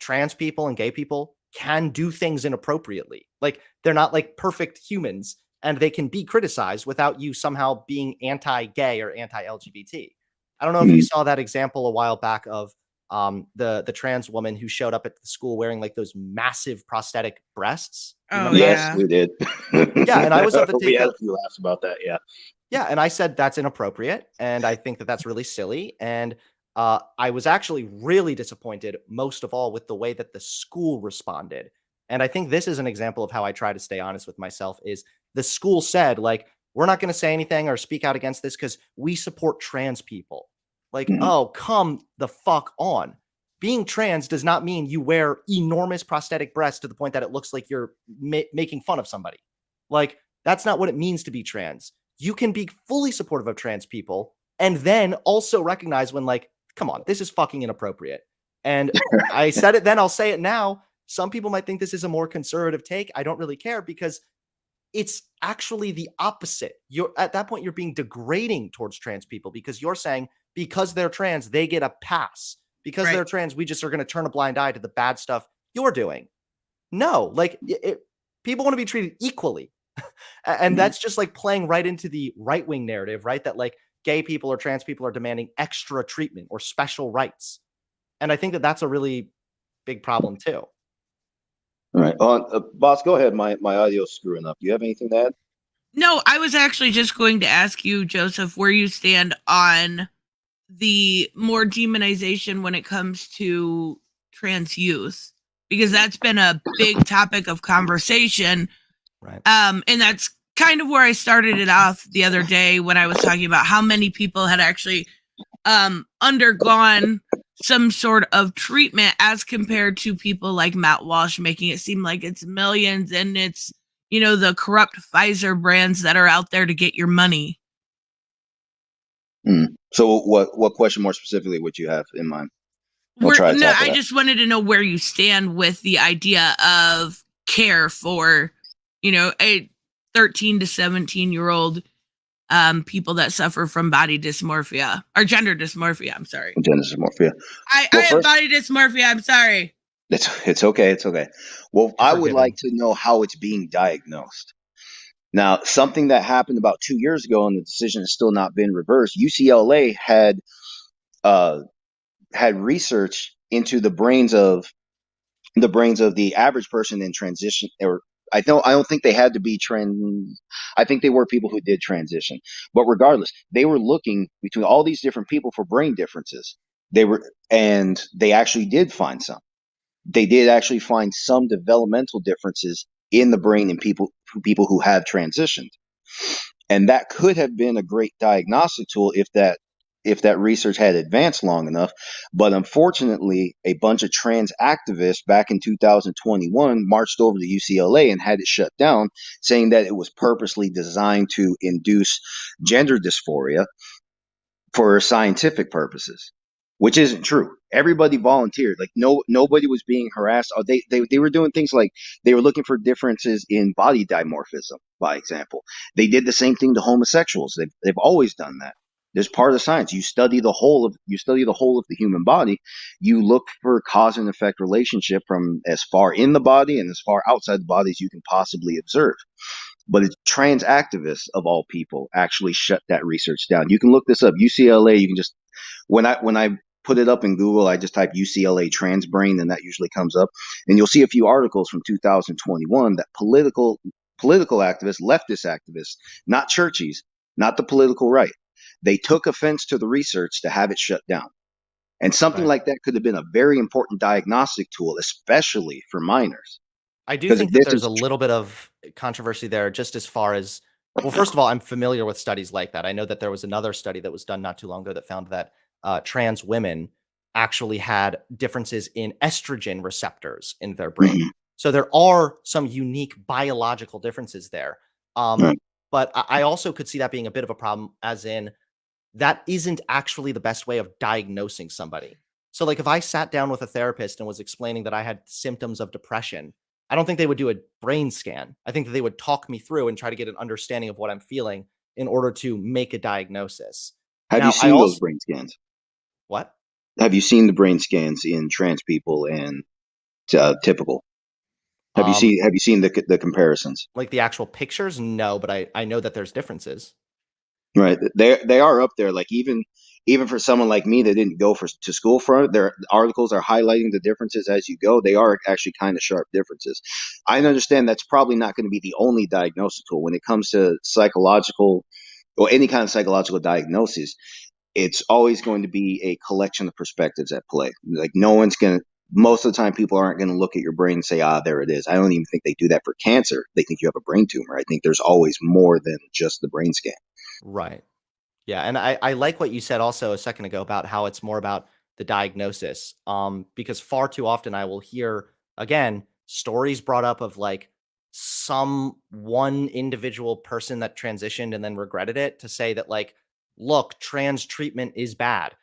trans people and gay people can do things inappropriately. Like they're not like perfect humans and they can be criticized without you somehow being anti-gay or anti-LGBT. I don't know if you saw that example a while back of the trans woman who showed up at the school wearing like those massive prosthetic breasts. You Oh, remember that? Yes, yeah. we did. Yeah, and I was of the We take had that a few laughs about that. Yeah. yeah, and I said that's inappropriate, and I think that that's really silly. And I was actually really disappointed, most of all, with the way that the school responded. And I think this is an example of how I try to stay honest with myself. Is the school said like, we're not going to say anything or speak out against this because we support trans people. Like, oh, come the fuck on. Being trans does not mean you wear enormous prosthetic breasts to the point that it looks like you're making fun of somebody. Like, that's not what it means to be trans. You can be fully supportive of trans people and then also recognize when, like, come on, this is fucking inappropriate. And I said it then, I'll say it now. Some people might think this is a more conservative take. I don't really care because it's actually the opposite. You're at that point, you're being degrading towards trans people because you're saying because they're trans, they get a pass. Because they're trans, we just are going to turn a blind eye to the bad stuff you're doing. No, like people want to be treated equally. And that's just like playing right into the right-wing narrative, right? That like gay people or trans people are demanding extra treatment or special rights. And I think that that's a really big problem too. All right. Boss, go ahead. My audio's screwing up. Do you have anything to add? No, I was actually just going to ask you, Joseph, where you stand on the more demonization when it comes to trans youth, because that's been a big topic of conversation. Right. And that's kind of where I started it off the other day when I was talking about how many people had actually undergone some sort of treatment as compared to people like Matt Walsh making it seem like it's millions and it's, you know, the corrupt Pfizer brands that are out there to get your money. So what question more specifically would you have in mind? I just wanted to know where you stand with the idea of care for, you know, a 13 to 17-year-old people that suffer from body dysmorphia or gender dysmorphia. I'm sorry. Gender dysmorphia. I have body dysmorphia. I'm sorry. It's okay. It's okay. Well, I would like to know how it's being diagnosed. Now, something that happened about 2 years ago, and the decision has still not been reversed. UCLA had research into the brains of the average person in transition, or I don't think they had to be trans. I think they were people who did transition, but regardless, they were looking between all these different people for brain differences. And they actually did find some. They did actually find some developmental differences in the brain in people who have transitioned. And that could have been a great diagnostic tool if that research had advanced long enough. But unfortunately, a bunch of trans activists back in 2021 marched over to UCLA and had it shut down, saying that it was purposely designed to induce gender dysphoria for scientific purposes, which isn't true. Everybody volunteered. Like nobody was being harassed. They were doing things like they were looking for differences in body dimorphism, by example. They did the same thing to homosexuals. They've always done that. There's part of science. You study the whole of the human body. You look for cause and effect relationship from as far in the body and as far outside the body as you can possibly observe. But it's trans activists of all people actually shut that research down. You can look this up. UCLA, you can just when I put it up in Google, I just type UCLA trans brain and that usually comes up. And you'll see a few articles from 2021 that political activists, leftist activists, not churchies, not the political right, they took offense to the research to have it shut down. And something like that could have been a very important diagnostic tool, especially for minors. I do think that there's a little bit of controversy there, just as far as, well, first of all, I'm familiar with studies like that. I know that there was another study that was done not too long ago that found that trans women actually had differences in estrogen receptors in their brain. Mm-hmm. So there are some unique biological differences there. But I also could see that being a bit of a problem, as in that isn't actually the best way of diagnosing somebody. So like if I sat down with a therapist and was explaining that I had symptoms of depression, I don't think they would do a brain scan. I think that they would talk me through and try to get an understanding of what I'm feeling in order to make a diagnosis. Have you seen those brain scans? What? Have you seen the brain scans in trans people and typical? Have you seen the comparisons? Like the actual pictures? No, but I know that there's differences. Right. They are up there. Like even for someone like me that didn't go to school for it, their articles are highlighting the differences as you go. They are actually kind of sharp differences. I understand that's probably not going to be the only diagnostic tool when it comes to psychological or any kind of psychological diagnosis. It's always going to be a collection of perspectives at play. Like no one's going to. Most of the time, people aren't going to look at your brain and say, "Ah, there it is." I don't even think they do that for cancer. They think you have a brain tumor. I think there's always more than just the brain scan. Right. Yeah, and I like what you said also a second ago about how it's more about the diagnosis. Because far too often I will hear again stories brought up of like some one individual person that transitioned and then regretted it to say that like, look, trans treatment is bad.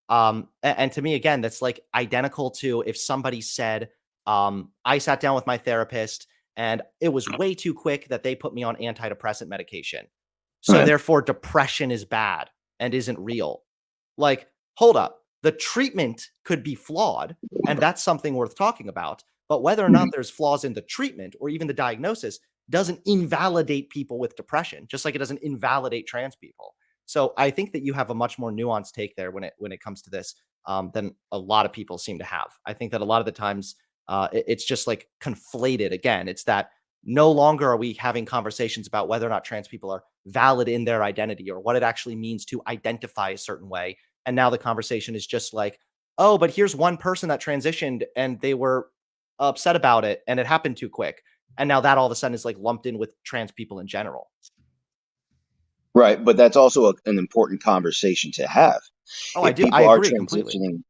And to me, again, that's like identical to if somebody said, I sat down with my therapist and it was way too quick that they put me on antidepressant medication. So Right. therefore, depression is bad and isn't real. Like, hold up. The treatment could be flawed, and that's something worth talking about. But whether or not there's flaws in the treatment or even the diagnosis doesn't invalidate people with depression, just like it doesn't invalidate trans people. So I think that you have a much more nuanced take there when it comes to this than a lot of people seem to have. I think that a lot of the times it's just like conflated. Again, it's that no longer are we having conversations about whether or not trans people are valid in their identity or what it actually means to identify a certain way. And now the conversation is just like, oh, but here's one person that transitioned and they were upset about it and it happened too quick. And now that all of a sudden is like lumped in with trans people in general. Right, but that's also an important conversation to have. Oh, I If do. I people are agree completely. transitioning,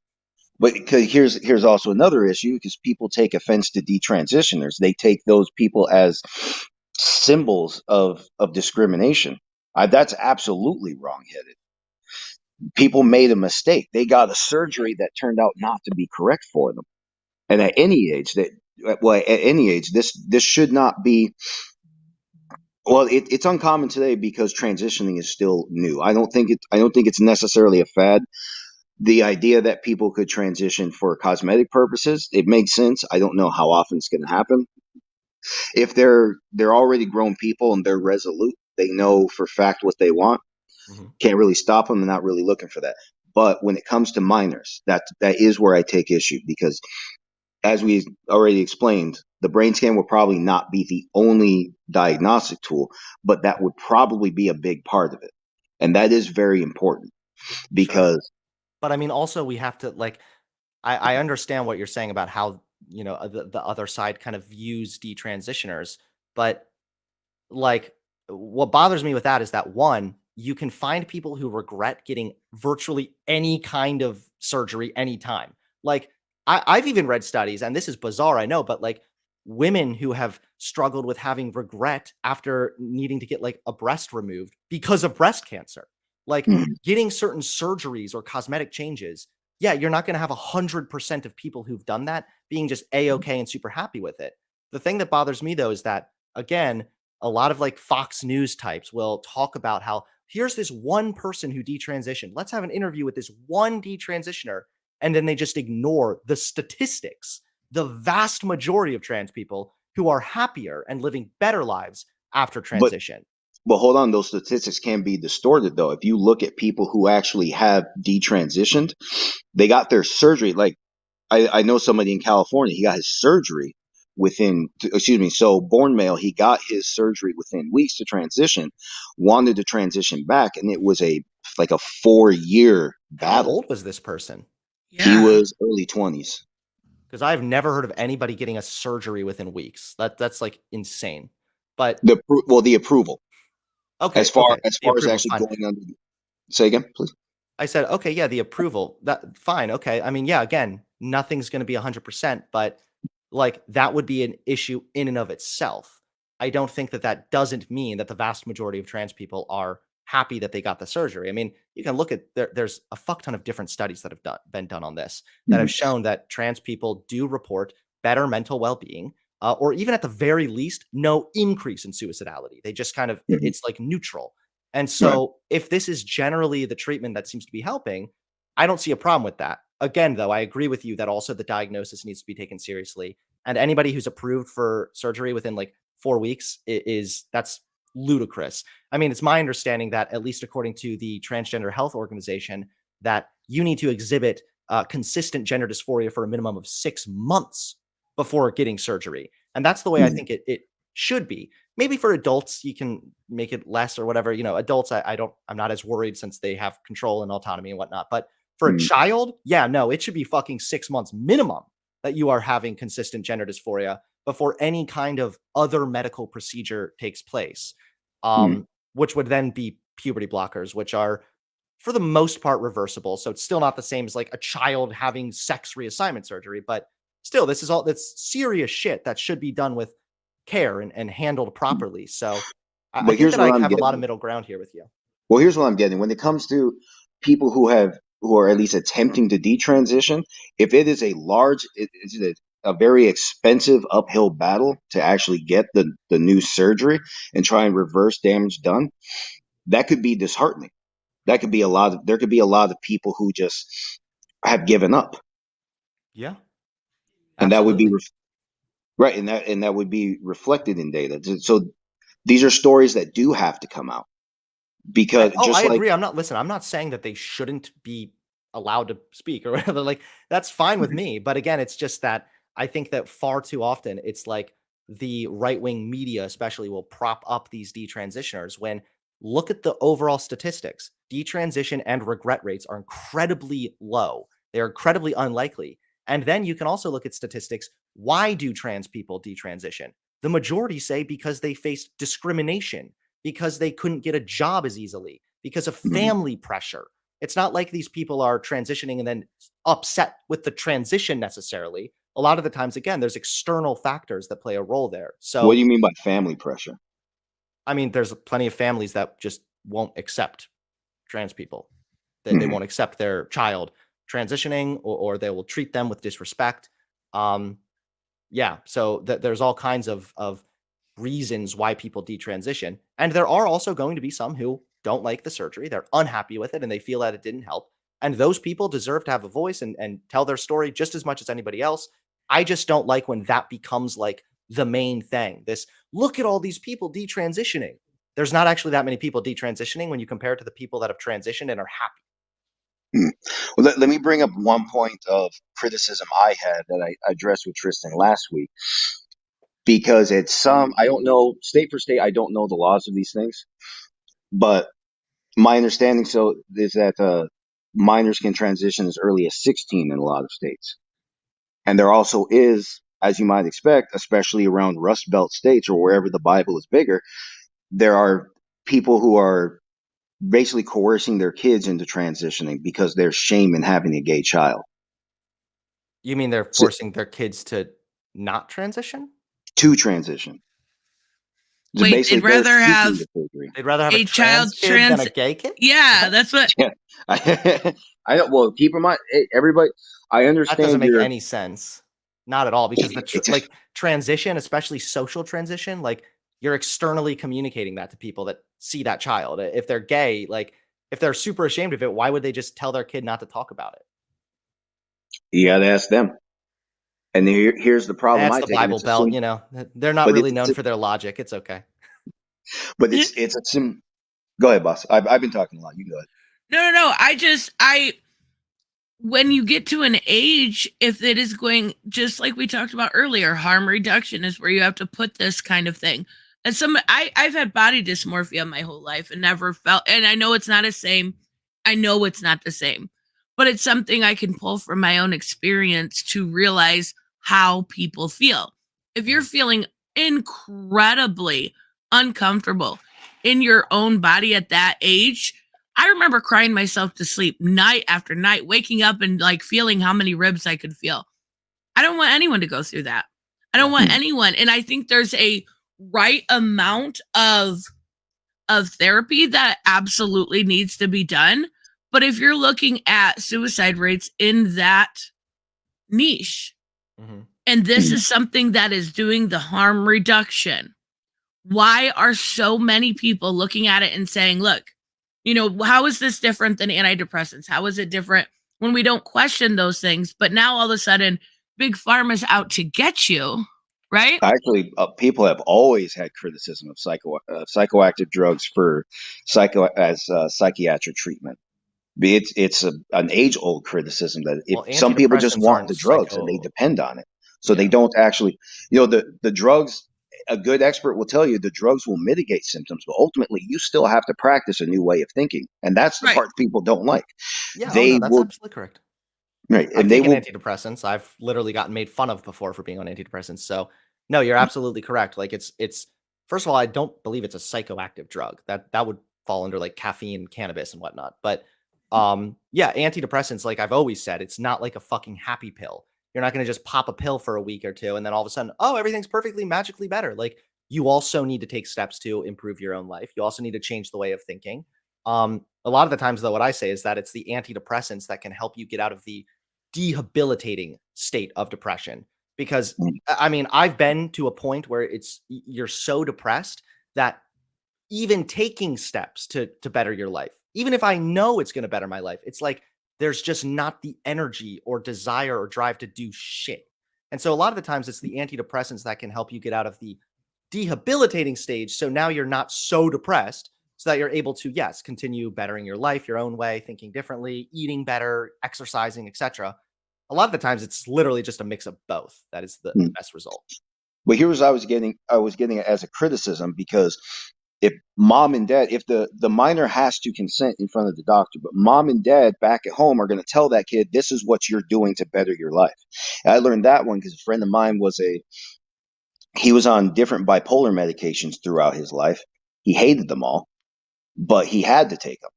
but because here's also another issue because people take offense to detransitioners. They take those people as symbols of discrimination. That's absolutely wrongheaded. People made a mistake. They got a surgery that turned out not to be correct for them. And at any age this should not be. Well, it's uncommon today because transitioning is still new. I don't think it's necessarily a fad. The idea that people could transition for cosmetic purposes, it makes sense. I don't know how often it's going to happen. If they're already grown people and they're resolute, they know for fact what they want. Mhm. Can't really stop them. They're not really looking for that. But when it comes to minors, that is where I take issue because, as we already explained, the brain scan will probably not be the only diagnostic tool, but that would probably be a big part of it, and that is very important Sure. because But I mean, also we have to like, I understand what you're saying about how, the other side kind of views detransitioners, but like what bothers me with that is that one, you can find people who regret getting virtually any kind of surgery anytime. Like I've even read studies, and this is bizarre, I know, but like women who have struggled with having regret after needing to get like a breast removed because of breast cancer. Like mm, getting certain surgeries or cosmetic changes. Yeah, you're not going to have 100% of people who've done that being just a-okay and super happy with it. The thing that bothers me though is that again, a lot of like Fox News types will talk about how here's this one person who detransitioned. Let's have an interview with this one detransitioner. And then they just ignore the statistics, the vast majority of trans people who are happier and living better lives after but transition. But hold on, those statistics can be distorted though. If you look at people who actually have detransitioned, they got their surgery. Like I know somebody in California, he got his surgery so born male, he got his surgery within weeks to transition, wanted to transition back, and it was like a 4-year How battle. old was this person? He Yeah. was early 20s. Because I've never heard of anybody getting a surgery within weeks. That's like insane. But The approval, okay, okay, as the far as approval's actually fine. going under. Say again, please. I said, "Okay, yeah, the approval. That fine, okay." I mean, yeah, again, nothing's gonna be 100%, but, like, that would be an issue in and of itself. I don't think that that doesn't mean that the vast majority of trans people are happy that they got the surgery. I mean, you can look at there's a fuck ton of different studies that have been done on this that have Mhm. shown that trans people do report better mental well-being, or even at the very least, no increase in suicidality. They just kind of Mhm. it's, like, neutral. And Right. so if this is generally the treatment that seems to be helping, I don't see a problem with that. Again, though, I agree with you that also the diagnosis needs to be taken seriously And anybody who's approved for surgery within like 4 weeks that's ludicrous. I mean, it's my understanding that, at least according to the Transgender Health Organization, that you need to exhibit consistent gender dysphoria for a minimum of 6 months before getting surgery. And that's the way I think it should be. Maybe for adults, you can make it less or whatever. Adults, I'm not as worried since they have control and autonomy and whatnot. But for a child, yeah, no, it should be fucking 6 months minimum that you are having consistent gender dysphoria before any kind of other medical procedure takes place, which would then be puberty blockers, which are for the most part reversible. So it's still not the same as like a child having sex reassignment surgery, but still, that's serious shit that should be done with care and handled properly. So I think that I have a lot of middle ground here with you. Well, here's what I'm getting. When it comes to people who are at least attempting to detransition, if it is a very expensive uphill battle to actually get the new surgery and try and reverse damage done, that could be disheartening. There could be a lot of people who just have given up. Yeah. And that would be right. And that would be reflected in data. So these are stories that do have to come out. Because I agree. I'm not saying that they shouldn't be allowed to speak or whatever. Like, that's fine with me. But again, it's just that I think that far too often it's like the right-wing media especially will prop up these detransitioners when look at the overall statistics. Detransition and regret rates are incredibly low. They're incredibly unlikely. And then you can also look at statistics. Why do trans people detransition? The majority say because they faced discrimination, because they couldn't get a job as easily, because of family pressure. It's not like these people are transitioning and then upset with the transition necessarily. A lot of the times, again, there's external factors that play a role there. So what do you mean by family pressure? I mean, there's plenty of families that just won't accept trans people. They won't accept their child transitioning, or they will treat them with disrespect. Yeah, so there's all kinds of reasons why people detransition. And there are also going to be some who don't like the surgery. They're unhappy with it and they feel that it didn't help. And those people deserve to have a voice and tell their story just as much as anybody else. I just don't like when that becomes like the main thing. This, look at all these people detransitioning. There's not actually that many people detransitioning when you compare it to the people that have transitioned and are happy. Well, let me bring up one point of criticism I had that I addressed with Tristan last week. Because I don't know, state for state, I don't know the laws of these things. But my understanding is that minors can transition as early as 16 in a lot of states. And there also is, as you might expect, especially around Rust Belt states or wherever the Bible is bigger, there are people who are basically coercing their kids into transitioning because there's shame in having a gay child. You mean they're forcing their kids to not transition? To transition. So wait, they'd rather have a trans kid than a gay kid? Yeah, that's what. Yeah. I don't. Well, keep in mind, everybody. I understand that doesn't make any sense. Not at all, because like transition, especially social transition, like you're externally communicating that to people that see that child. If they're gay, like if they're super ashamed of it, why would they just tell their kid not to talk about it? You got to ask them. And here's the problem. That's the Bible Belt, they're not really known for their logic. It's okay. But it's a sim. Go ahead, boss. I've been talking a lot. You go ahead. No. When you get to an age, if it is going, just like we talked about earlier, harm reduction is where you have to put this kind of thing. And I've had body dysmorphia my whole life and never felt, and I know it's not the same. I know it's not the same, but it's something I can pull from my own experience to realize how people feel. If you're feeling incredibly uncomfortable in your own body at that age, I remember crying myself to sleep night after night, waking up and like feeling how many ribs I could feel. I don't want anyone to go through that. I don't want anyone. And I think there's a right amount of therapy that absolutely needs to be done. But if you're looking at suicide rates in that niche, and this is something that is doing the harm reduction, why are so many people looking at it and saying, look, how is this different than antidepressants? How is it different when we don't question those things? But now all of a sudden, big pharma's out to get you, right? Actually, people have always had criticism of psychoactive drugs for psychiatric treatment. It's an age old criticism that if Well, some people just antidepressants want aren't the drugs and they psycho. depend on it, so they Yeah. don't actually, the drugs. A good expert will tell you the drugs will mitigate symptoms, but ultimately you still have to practice a new way of thinking, and that's the Right. part people don't like. Yeah. Oh They no, that's will, absolutely correct. right, I've and they taken will. antidepressants. I've literally gotten made fun of before for being on antidepressants. So no, you're absolutely correct. Like it's first of all, I don't believe it's a psychoactive drug. That would fall under like caffeine, cannabis, and whatnot. But yeah, antidepressants, like I've always said, it's not like a fucking happy pill. You're not gonna just pop a pill for a week or two and then all of a sudden, oh, everything's perfectly magically better. Like you also need to take steps to improve your own life. You also need to change the way of thinking. A lot of the times though, what I say is that it's the antidepressants that can help you get out of the debilitating state of depression because I mean, I've been to a point where you're so depressed that even taking steps to better your life, even if I know it's going to better my life, it's like there's just not the energy or desire or drive to do shit. And so a lot of the times it's the antidepressants that can help you get out of the debilitating stage. So now you're not so depressed so that you're able to, yes, continue bettering your life your own way, thinking differently, eating better, exercising, etc. A lot of the times it's literally just a mix of both. That is the best result. But here's what I was getting it as a criticism because if mom and dad, if the minor has to consent in front of the doctor, but mom and dad back at home are going to tell that kid, this is what you're doing to better your life. And I learned that one because a friend of mine he was on different bipolar medications throughout his life. He hated them all, but he had to take them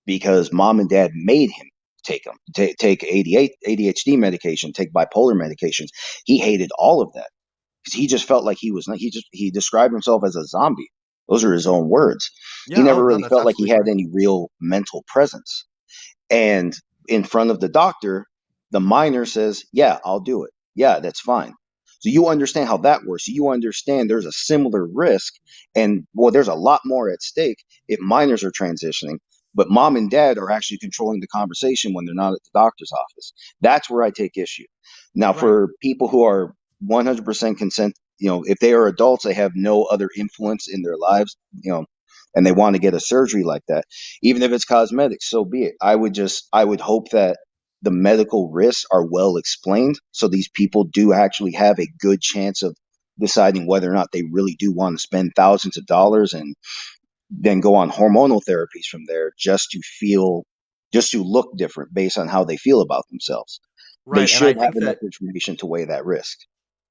because mom and dad made him take them, take ADHD medication, take bipolar medications. He hated all of that because he just felt like he described himself as a zombie. Those are his own words. He Yeah. never Oh, no, really that's felt like he absolutely had correct. any real mental presence. And in front of the doctor, the minor says, yeah, I'll do it. Yeah, that's fine. So you understand how that works. You understand there's a similar risk, and well, there's a lot more at stake if minors are transitioning, but mom and dad are actually controlling the conversation when they're not at the doctor's office. That's where I take issue. Now, Right. for people who are 100% consent, if they are adults, they have no other influence in their lives, and they want to get a surgery like that, even if it's cosmetics, so be it. I would hope that the medical risks are well explained so these people do actually have a good chance of deciding whether or not they really do want to spend thousands of dollars and then go on hormonal therapies from there just to look different based on how they feel about themselves. They Right. And should have enough information to weigh that risk.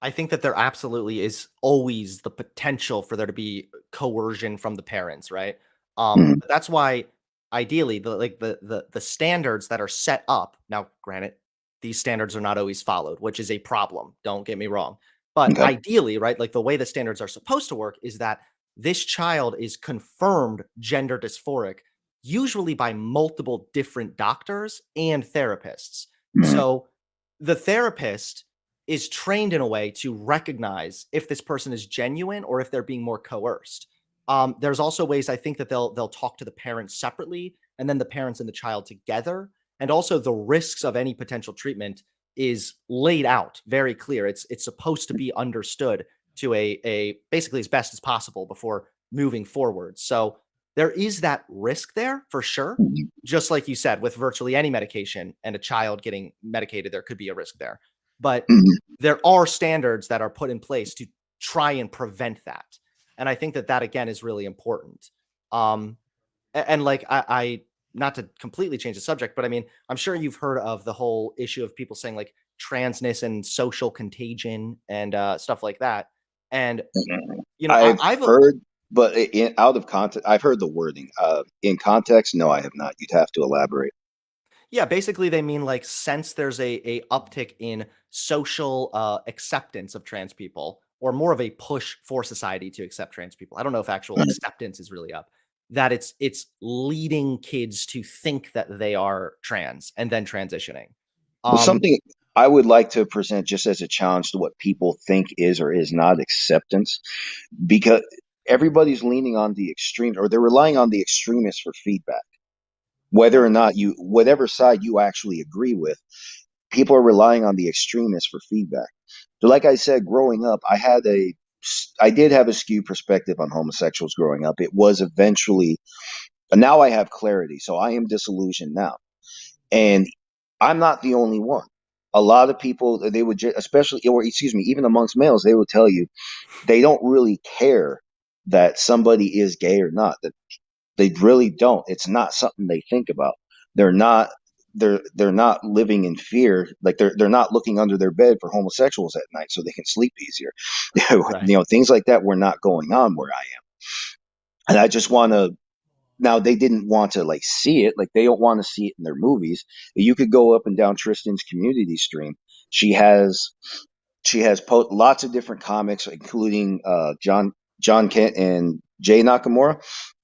I think that there absolutely is always the potential for there to be coercion from the parents, right? Mhm. But that's why ideally the standards that are set up, now granted, these standards are not always followed, which is a problem. Don't get me wrong. But Okay. ideally, right, like the way the standards are supposed to work is that this child is confirmed gender dysphoric, usually by multiple different doctors and therapists. Mhm. So the therapist is trained in a way to recognize if this person is genuine or if they're being more coerced. There's also ways I think that they'll talk to the parents separately and then the parents and the child together. And also the risks of any potential treatment is laid out very clear. It's supposed to be understood to a basically as best as possible before moving forward. So there is that risk there for sure. Mhm. Just like you said, with virtually any medication and a child getting medicated, there could be a risk there. But Mhm. there are standards that are put in place to try and prevent that. And I think that that again is really important. Um, and like I not to completely change the subject, but I mean, I'm sure you've heard of the whole issue of people saying like transness and social contagion and stuff like that. And I've I've heard, but out of context, I've heard the wording. In context, no, I have not. You'd have to elaborate. yeah, basically they mean like since there's a uptick in social acceptance of trans people, or more of a push for society to accept trans people. I don't know if actual Mhm. acceptance is really up. That it's leading kids to think that they are trans and then transitioning. Well, Um, something I would like to present just as a challenge to what people think is or is not acceptance, because everybody's leaning on the extreme, or they're relying on the extremists for feedback, whether yeah, or not whatever side you actually agree with. people are relying on the extremists for feedback. So, like I said, growing up, I did have a skewed perspective on homosexuals growing up. It was eventually, but now I have clarity. So I am disillusioned now. And I'm not the only one. A lot of people, they would, especially, or excuse me, even amongst males, they will tell you they don't really care that somebody is gay or not. That they really don't. It's not something they think about. They're not. They're not living in fear. Like they're not looking under their bed for homosexuals at night so they can sleep easier. Right. Things like that were not going on where I am. And I just want to, now they didn't want to like see it, like they don't want to see it in their movies. You could go up and down Tristan's community stream. She has lots of different comics, including John Kent and Jay Nakamura.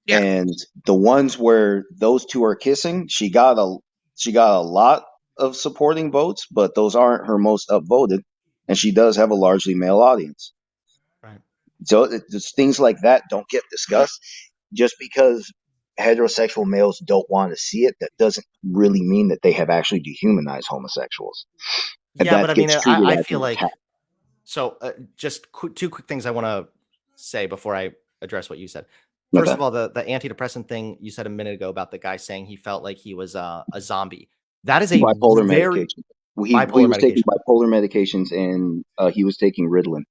Yeah. And the ones where those two are kissing, she got a lot of supporting votes, but those aren't her most upvoted, and she does have a largely male audience. Right. So it's things like that don't get discussed. Just because heterosexual males don't want to see it, that doesn't really mean that they have actually dehumanized homosexuals. And Yeah, but that I mean, gets treated I as feel an like attack. so. Just two quick things I want to say before I address what you said. First Okay. of all, the antidepressant thing you said a minute ago about the guy saying he felt like he was a zombie. That is a Bipolar very medication. He bipolar was taking medication. bipolar medications, and he was taking Ritalin.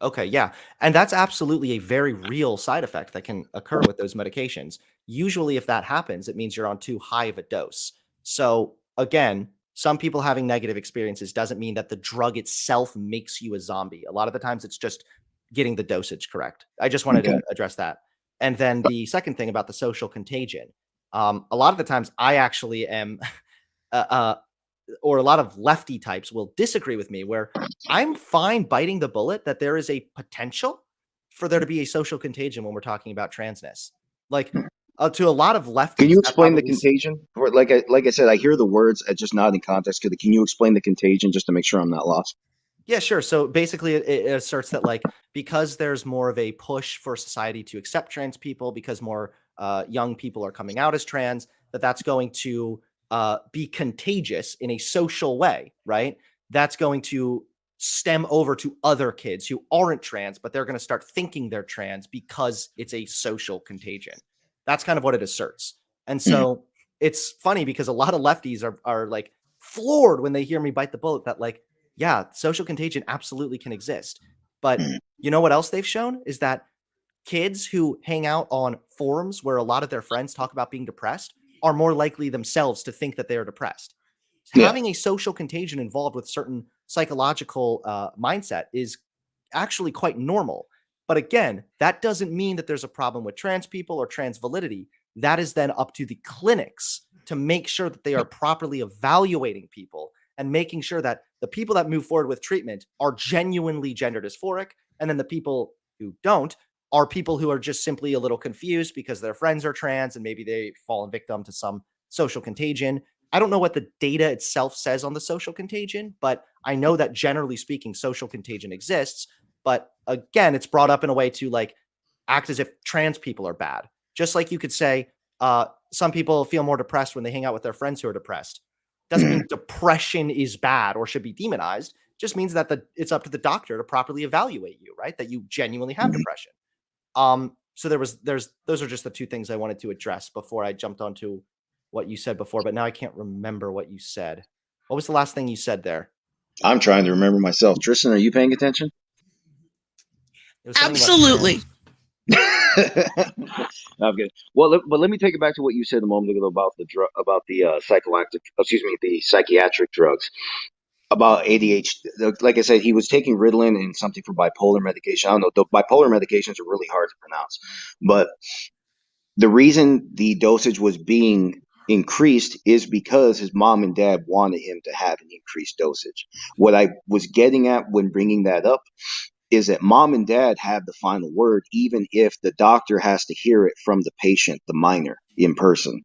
Okay, yeah. And that's absolutely a very real side effect that can occur with those medications. Usually, if that happens, it means you're on too high of a dose. So, again, some people having negative experiences doesn't mean that the drug itself makes you a zombie. A lot of the times, it's just getting the dosage correct. I just wanted Okay. to address that. And then the second thing about the social contagion. A lot of the times, I actually am uh, or a lot of lefty types will disagree with me where I'm fine biting the bullet that there is a potential for there to be a social contagion when we're talking about transness. Like to a lot of Can lefties, you that explain the probably contagion? Like I said, I hear the words, just not in context. Can you explain the contagion just to make sure I'm not lost? yeah, sure. So basically, it asserts that like because there's more of a push for society to accept trans people, because more young people are coming out as trans, that's going to be contagious in a social way, right? That's going to stem over to other kids who aren't trans, but they're going to start thinking they're trans because it's a social contagion. That's kind of what it asserts. And so it's funny because a lot of lefties are like floored when they hear me bite the bullet that like yeah, social contagion absolutely can exist. But you know what else they've shown is that kids who hang out on forums where a lot of their friends talk about being depressed are more likely themselves to think that they are depressed. Yeah. Having a social contagion involved with certain psychological mindset is actually quite normal. But again, that doesn't mean that there's a problem with trans people or trans validity. That is then up to the clinics to make sure that they are properly evaluating people and making sure that the people that move forward with treatment are genuinely gender dysphoric. And then the people who don't are people who are just simply a little confused because their friends are trans and maybe they've fallen victim to some social contagion. I don't know what the data itself says on the social contagion, but I know that generally speaking, social contagion exists. But again, it's brought up in a way to like act as if trans people are bad. Just like you could say, some people feel more depressed when they hang out with their friends who are depressed. Doesn't mean depression is bad or should be demonized. Just means that it's up to the doctor to properly evaluate you, right? That you genuinely have depression. So those are just the two things I wanted to address before I jumped onto what you said before, but now I can't remember what you said. What was the last thing you said there? I'm trying to remember myself. Tristan, are you paying attention? It was something about Absolutely. I'm good. Well, but let me take it back to what you said a moment ago about the psychiatric drugs, about ADHD. Like I said, he was taking Ritalin and something for bipolar medication. I don't know. The bipolar medications are really hard to pronounce, but the reason the dosage was being increased is because his mom and dad wanted him to have an increased dosage. What I was getting at when bringing that up is that mom and dad have the final word, even if the doctor has to hear it from the patient, the minor, in person.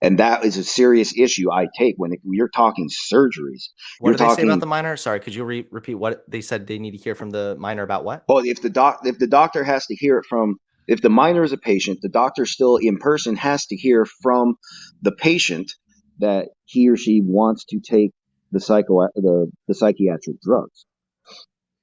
And that is a serious issue I take when you're talking surgeries. What You're did they say about talking, the minor? Sorry, could you repeat what they said they need to hear from the minor about what? oh, if the doctor has to hear it from, if the minor is a patient, the doctor still in person has to hear from the patient that he or she wants to take the psychiatric drugs.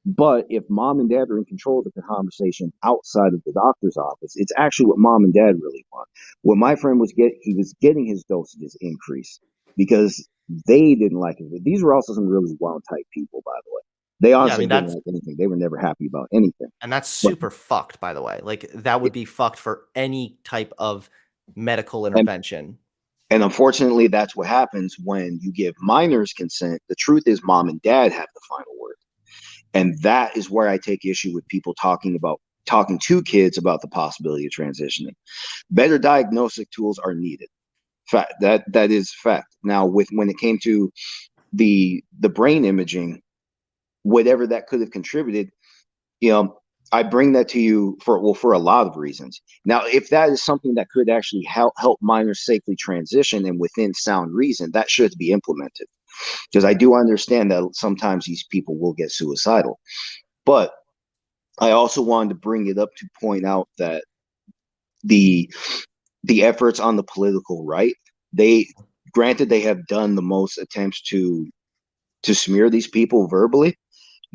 But if mom and dad are in control of the conversation outside of the doctor's office, it's actually what mom and dad really want. What my friend was he was getting his dosages increased because they didn't like it. These were also some really wild type people, by the way. They honestly didn't like anything. They were never happy about anything. And that's super fucked, by the way. Like, that would be fucked for any type of medical intervention. And unfortunately, that's what happens when you give minors consent. The truth is, mom and dad have the final word. And that is where I take issue with people talking to kids about the possibility of transitioning. Better diagnostic tools are needed. Fact, that is fact. Now, when it came to the brain imaging, whatever that could have contributed, I bring that to you for a lot of reasons. Now, if that is something that could actually help minors safely transition and within sound reason, that should be implemented. Because I do understand that sometimes these people will get suicidal. But I also wanted to bring it up to point out that the efforts on the political right, they have done the most attempts to smear these people verbally.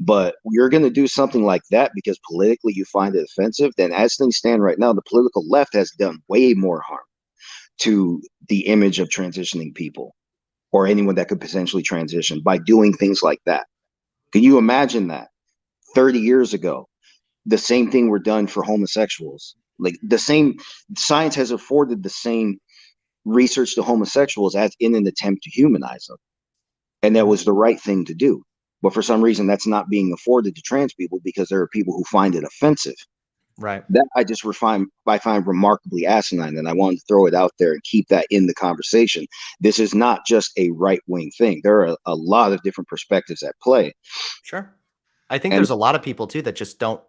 But you're going to do something like that because politically you find it offensive, then as things stand right now, the political left has done way more harm to the image of transitioning people or anyone that could potentially transition by doing things like that. Can you imagine that 30 years ago, the same thing were done for homosexuals? Like, the same science has afforded the same research to homosexuals as in an attempt to humanize them. And that was the right thing to do. But for some reason, that's not being afforded to trans people because there are people who find it offensive. Right. That I find remarkably asinine, and I wanted to throw it out there and keep that in the conversation. This is not just a right-wing thing. There are a lot of different perspectives at play. Sure. I think there's a lot of people too that just don't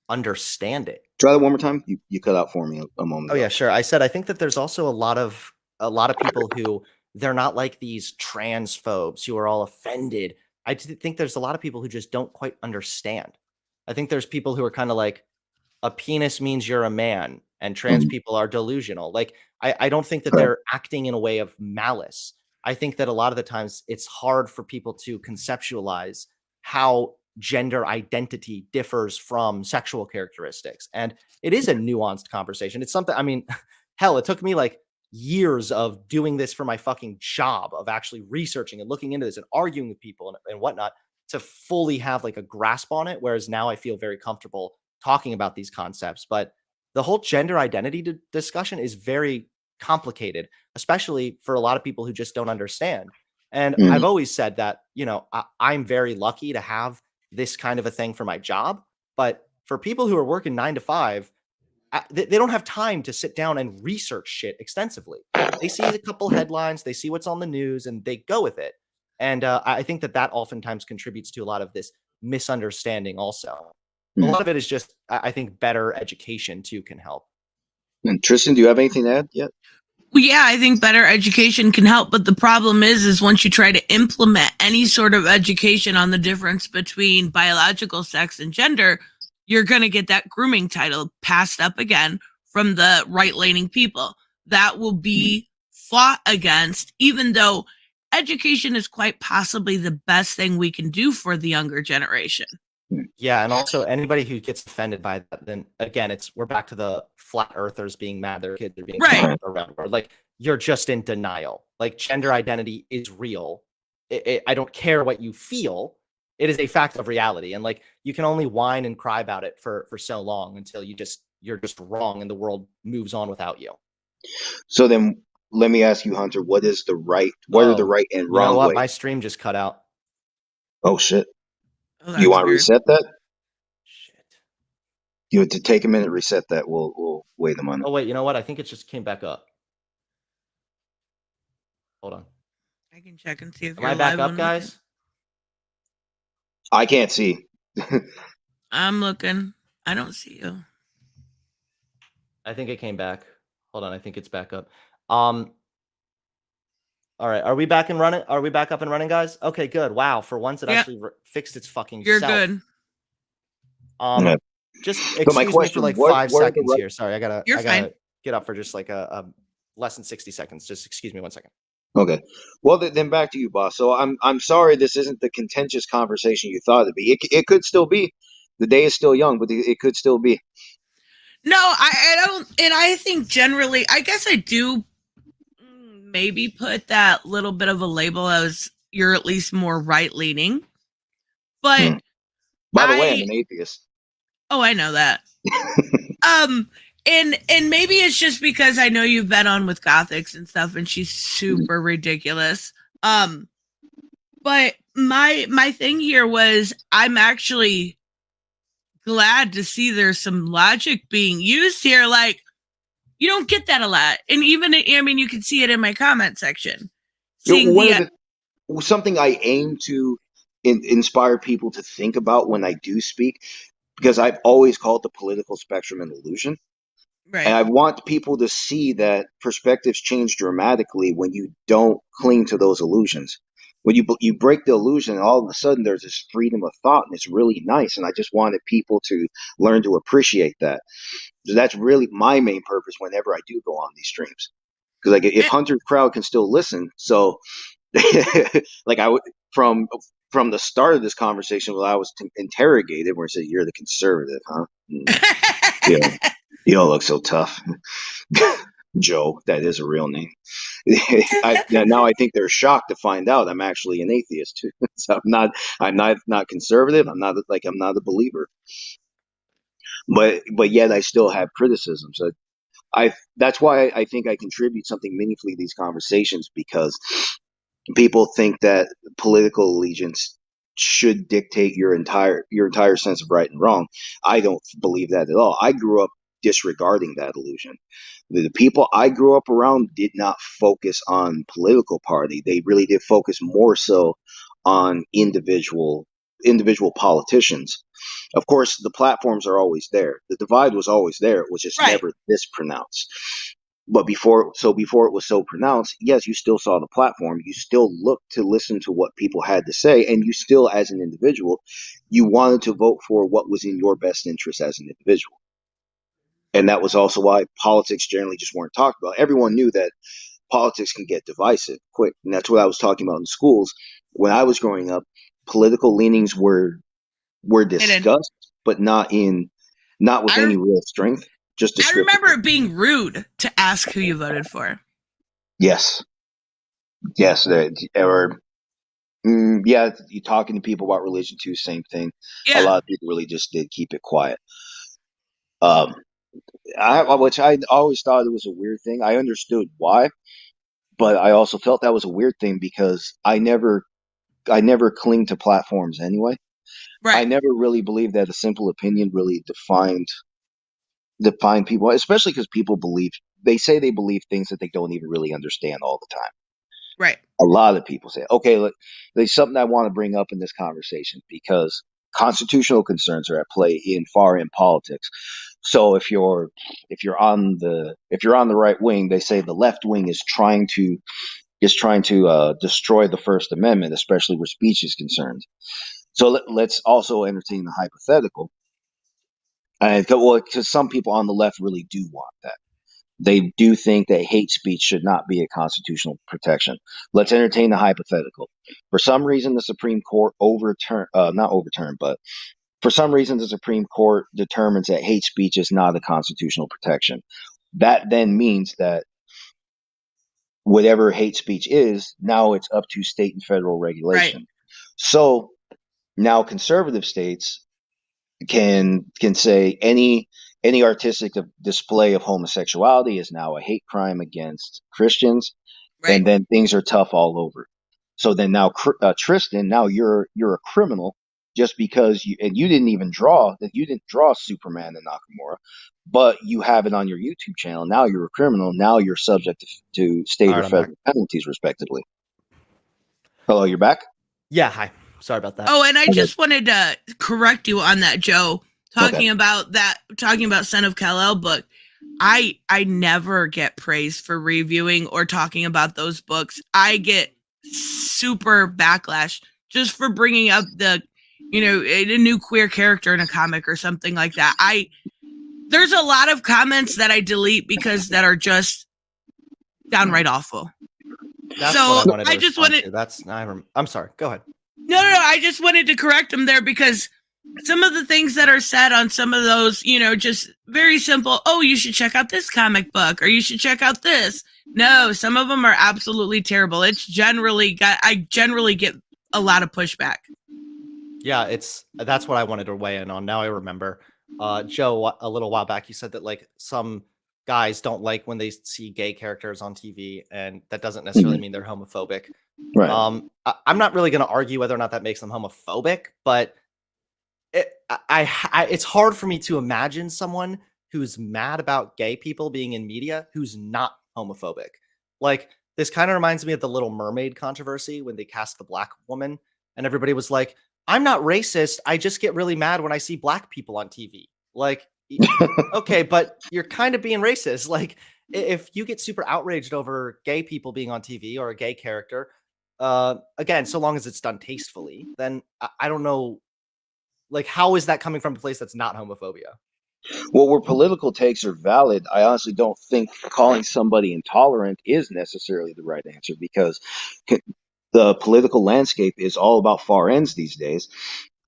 understand it. Try that one more time. You cut out for me a moment ago. Yeah, sure. I said I think that there's also a lot of people who they're not like these transphobes who are all offended. I think there's a lot of people who just don't quite understand. I think there's people who are kind of like, a penis means you're a man and trans people are delusional. Like, I don't think that they're acting in a way of malice. I think that a lot of the times it's hard for people to conceptualize how gender identity differs from sexual characteristics. And it is a nuanced conversation. It's something, I mean, hell, it took me like years of doing this for my fucking job, of actually researching and looking into this and arguing with people and whatnot to fully have like a grasp on it. Whereas now I feel very comfortable talking about these concepts. But the whole gender identity discussion is very complicated, especially for a lot of people who just don't understand. And I've always said that, I'm very lucky to have this kind of a thing for my job. But for people who are working 9 to 5, they don't have time to sit down and research shit extensively. They see a couple headlines, they see what's on the news, and they go with it. And I think that often contributes to a lot of this misunderstanding also. A lot of it is just, I think, better education too can help. And Tristan, do you have anything to add yet? Well, yeah, I think better education can help, but the problem is once you try to implement any sort of education on the difference between biological sex and gender, you're going to get that grooming title passed up again from the right-leaning people. That will be fought against, even though education is quite possibly the best thing we can do for the younger generation. Yeah, and also anybody who gets offended by that, then again, we're back to the flat earthers being mad their kids are being right around. Like, you're just in denial. Like, gender identity is real. I don't care what you feel. It is a fact of reality. And like, you can only whine and cry about it for so long until you're just wrong and the world moves on without you. So then let me ask you, Hunter, what is the right? What are the right and wrong? You know what? Way? My stream just cut out. Oh shit. Oh, you want to reset that? Shit. You have to take a minute, reset that. We'll wait a minute. Oh wait, you know what? I think it just came back up. Hold on. I can check and see if Am I back up, guys? I can't see. I'm looking. I don't see you. I think it came back. Hold on, I think it's back up. All right, are we back and running? Are we back up and running, guys? Okay, good. Wow, for once it actually fixed its fucking You're self. good. Just excuse me for like 5 seconds here. Sorry, I gotta get up for just like a less than 60 seconds. Just excuse me 1 second. Okay. Well, then back to you, boss. So I'm sorry this isn't the contentious conversation you thought it'd be. It could still be. The day is still young, but it could still be. No, I don't, and I think generally, I guess I do maybe put that little bit of a label as you're at least more right leaning, but Hmm. By the way, I'm an atheist. oh, I know that. And maybe it's just because I know you've been on with Gothics and stuff, and she's super ridiculous. But my thing here was I'm actually glad to see there's some logic being used here. Like, you don't get that a lot, and even I mean, you can see it in my comment section. Seeing One the of the something I aim to inspire people to think about when I do speak, because I've always called the political spectrum an illusion. And right, I want people to see that perspectives change dramatically when you don't cling to those illusions. When you break the illusion, all of a sudden there's this freedom of thought, and it's really nice. And I just wanted people to learn to appreciate that. So that's really my main purpose whenever I do go on these streams. Because like if Eh, Hunter's crowd can still listen, so like I would from the start of this conversation when I was interrogated, where it said you're the conservative, huh? Yeah, you don't look so tough. Joe, that is a real name. Now I think they're shocked to find out I'm actually an atheist too. So I'm not conservative. I'm not a believer. But yet I still have criticism. So that's why I think I contribute something meaningfully to these conversations, because people think that political allegiance should dictate your entire sense of right and wrong. I don't believe that at all. I grew up disregarding that illusion. The people I grew up around did not focus on political party. They really did focus more so on individual politicians. Of course, the platforms are always there. The divide was always there. It was just right. never this pronounced. But before it was so pronounced, yes, you still saw the platform. You still looked to listen to what people had to say, and you still, as an individual, you wanted to vote for what was in your best interest as an individual. And that was also why politics generally just weren't talked about. Everyone knew that politics can get divisive quick, and that's what I was talking about in schools when I was growing up. Political leanings were Hidden. discussed, but not with I any real strength, just I remember descriptively. it being rude to ask who you voted for. Yes, yes, or yeah, you talking to people about religion too, same thing. A Yeah, lot of people really just did keep it quiet. Um, which I always thought it was a weird thing. I understood why, but I also felt that was a weird thing because I never cling to platforms anyway. I right, never really believed that a simple opinion really defined people, especially because people believe they say they believe things that they don't even really understand all the time. right, A lot of people say, okay, look, there's something I want to bring up in this conversation because constitutional concerns are at play in politics. So if you're on the right wing, they say the left wing is trying to destroy the First Amendment, especially where speech is concerned. So let's also entertain the hypothetical, and well, because some people on the left really do want that. They do think that hate speech should not be a constitutional protection. Let's entertain the hypothetical. For some reason, the Supreme Court not overturned, but for some reason, the Supreme Court determines that hate speech is not a constitutional protection. That then means that whatever hate speech is, now it's up to state and federal right, regulation. So now conservative states can say any artistic display of homosexuality is now a hate crime against Christians, right. and then things are tough all over. So then now, Tristan, now you're a criminal just because you didn't even draw Superman and Nakamura, but you have it on your YouTube channel. Now you're a criminal. Now you're subject to All state or right, I'm back. federal penalties, respectively. Hello, you're back. Yeah, hi. Sorry about that. Oh, and I Okay. just wanted to correct you on that, Joe. Okay. Talking about Son of Kal-El book. I never get praised for reviewing or talking about those books. I get super backlash just for bringing up a new queer character in a comic or something like that. There's a lot of comments that I delete because that are just downright awful. That's So what I wanted to I just respond wanted. to. I'm sorry. Go ahead. No. I just wanted to correct him there because some of the things that are said on some of those, just very simple. Oh, you should check out this comic book, or you should check out this. No, some of them are absolutely terrible. I generally get a lot of pushback. Yeah, that's what I wanted to weigh in on. Now I remember. Joe, a little while back, you said that like some guys don't like when they see gay characters on TV, and that doesn't necessarily mean they're homophobic. Right. I'm not really going to argue whether or not that makes them homophobic, but it's hard for me to imagine someone who's mad about gay people being in media who's not homophobic. Like, this kind of reminds me of the Little Mermaid controversy when they cast the black woman, and everybody was like, I'm not racist. I just get really mad when I see black people on TV. Like, okay, but you're kind of being racist. Like, if you get super outraged over gay people being on TV or a gay character, again, so long as it's done tastefully, then I don't know. Like, how is that coming from a place that's not homophobia? Well, where political takes are valid, I honestly don't think calling somebody intolerant is necessarily the right answer because the political landscape is all about far ends these days.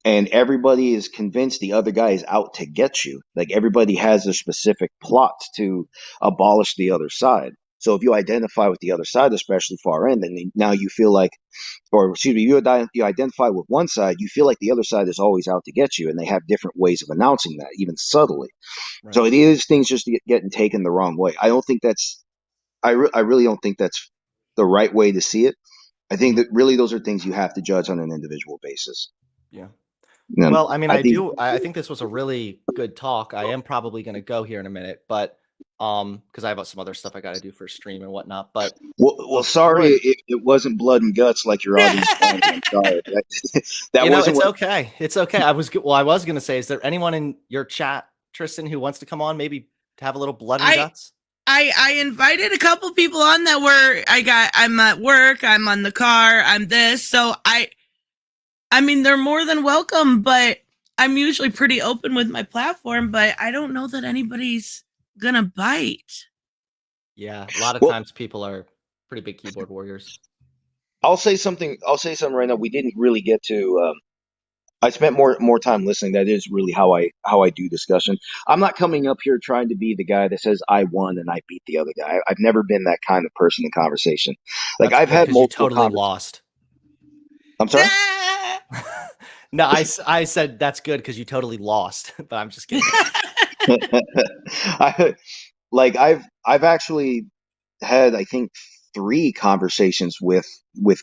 And everybody is convinced the other guy is out to get you. Like everybody has a specific plot to abolish the other side. So if you identify with the other side, especially far end, then now you feel like, or excuse me, you identify with one side, you feel like the other side is always out to get you, and they have different ways of announcing that, even subtly. Right. So it is things just getting taken the wrong way. I don't think that's, I really don't think that's the right way to see it. I think that really those are things you have to judge on an individual basis. Yeah. And Well, I mean, I think, I think this was a really good talk. I am probably going to go here in a minute, but because I have some other stuff I got to do for stream and whatnot. But well, sorry it wasn't blood and guts like your audience wanted. I'm sorry. That wasn't it's what. okay. It's okay. I was going to say, is there anyone in your chat, Tristan, who wants to come on, maybe to have a little blood and guts? I invited a couple people on that were I'm at work, I'm on the car, I'm this. So I mean, they're more than welcome, but I'm usually pretty open with my platform, but I don't know that anybody's gonna bite. Yeah, a lot of times people are pretty big keyboard warriors. I'll say something right now. We didn't really get to. I spent more time listening. That is really how I do discussion. I'm not coming up here trying to be the guy that says I won and I beat the other guy. I've never been that kind of person in conversation. Like That's I've had multiple. You totally lost. I'm sorry. No, I said that's good because you totally lost, but I'm just kidding. I've actually had, I think, 3 conversations with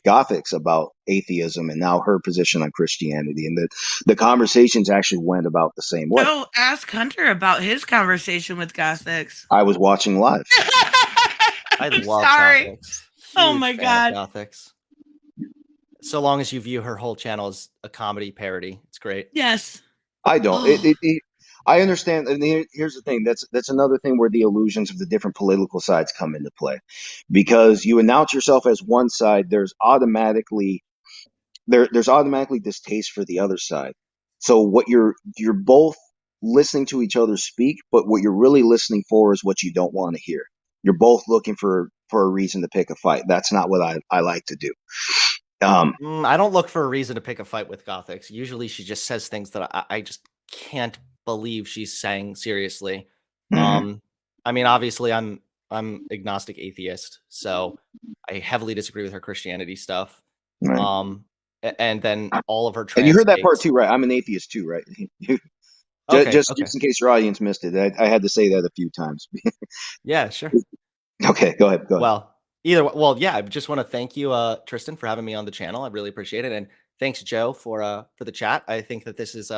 Gothics about atheism and now her position on Christianity, and the conversations actually went about the same way. No, ask Hunter about his conversation with Gothics. I was watching live. I love sorry. Gothics. Oh my God. Gothics. So long as you view her whole channel as a comedy parody, it's great. Yes. I don't. I understand. And here's the thing. That's another thing where the illusions of the different political sides come into play, because you announce yourself as one side, there's automatically distaste for the other side. So what you're both listening to each other speak, but what you're really listening for is what you don't want to hear. You're both looking for a reason to pick a fight. That's not what I like to do. I don't look for a reason to pick a fight with Gothics. Usually she just says things that I just can't believe she's saying seriously. Mm-hmm. I mean, obviously I'm agnostic atheist, so I heavily disagree with her Christianity stuff. Right. And then all of her trans. And you heard that part too, right? I'm an atheist too, right? Just in case your audience missed it, I had to say that a few times. Yeah, sure. Okay, go ahead. Well, yeah, I just want to thank you, Tristan, for having me on the channel. I really appreciate it, and thanks, Joe, for the chat. I think that this is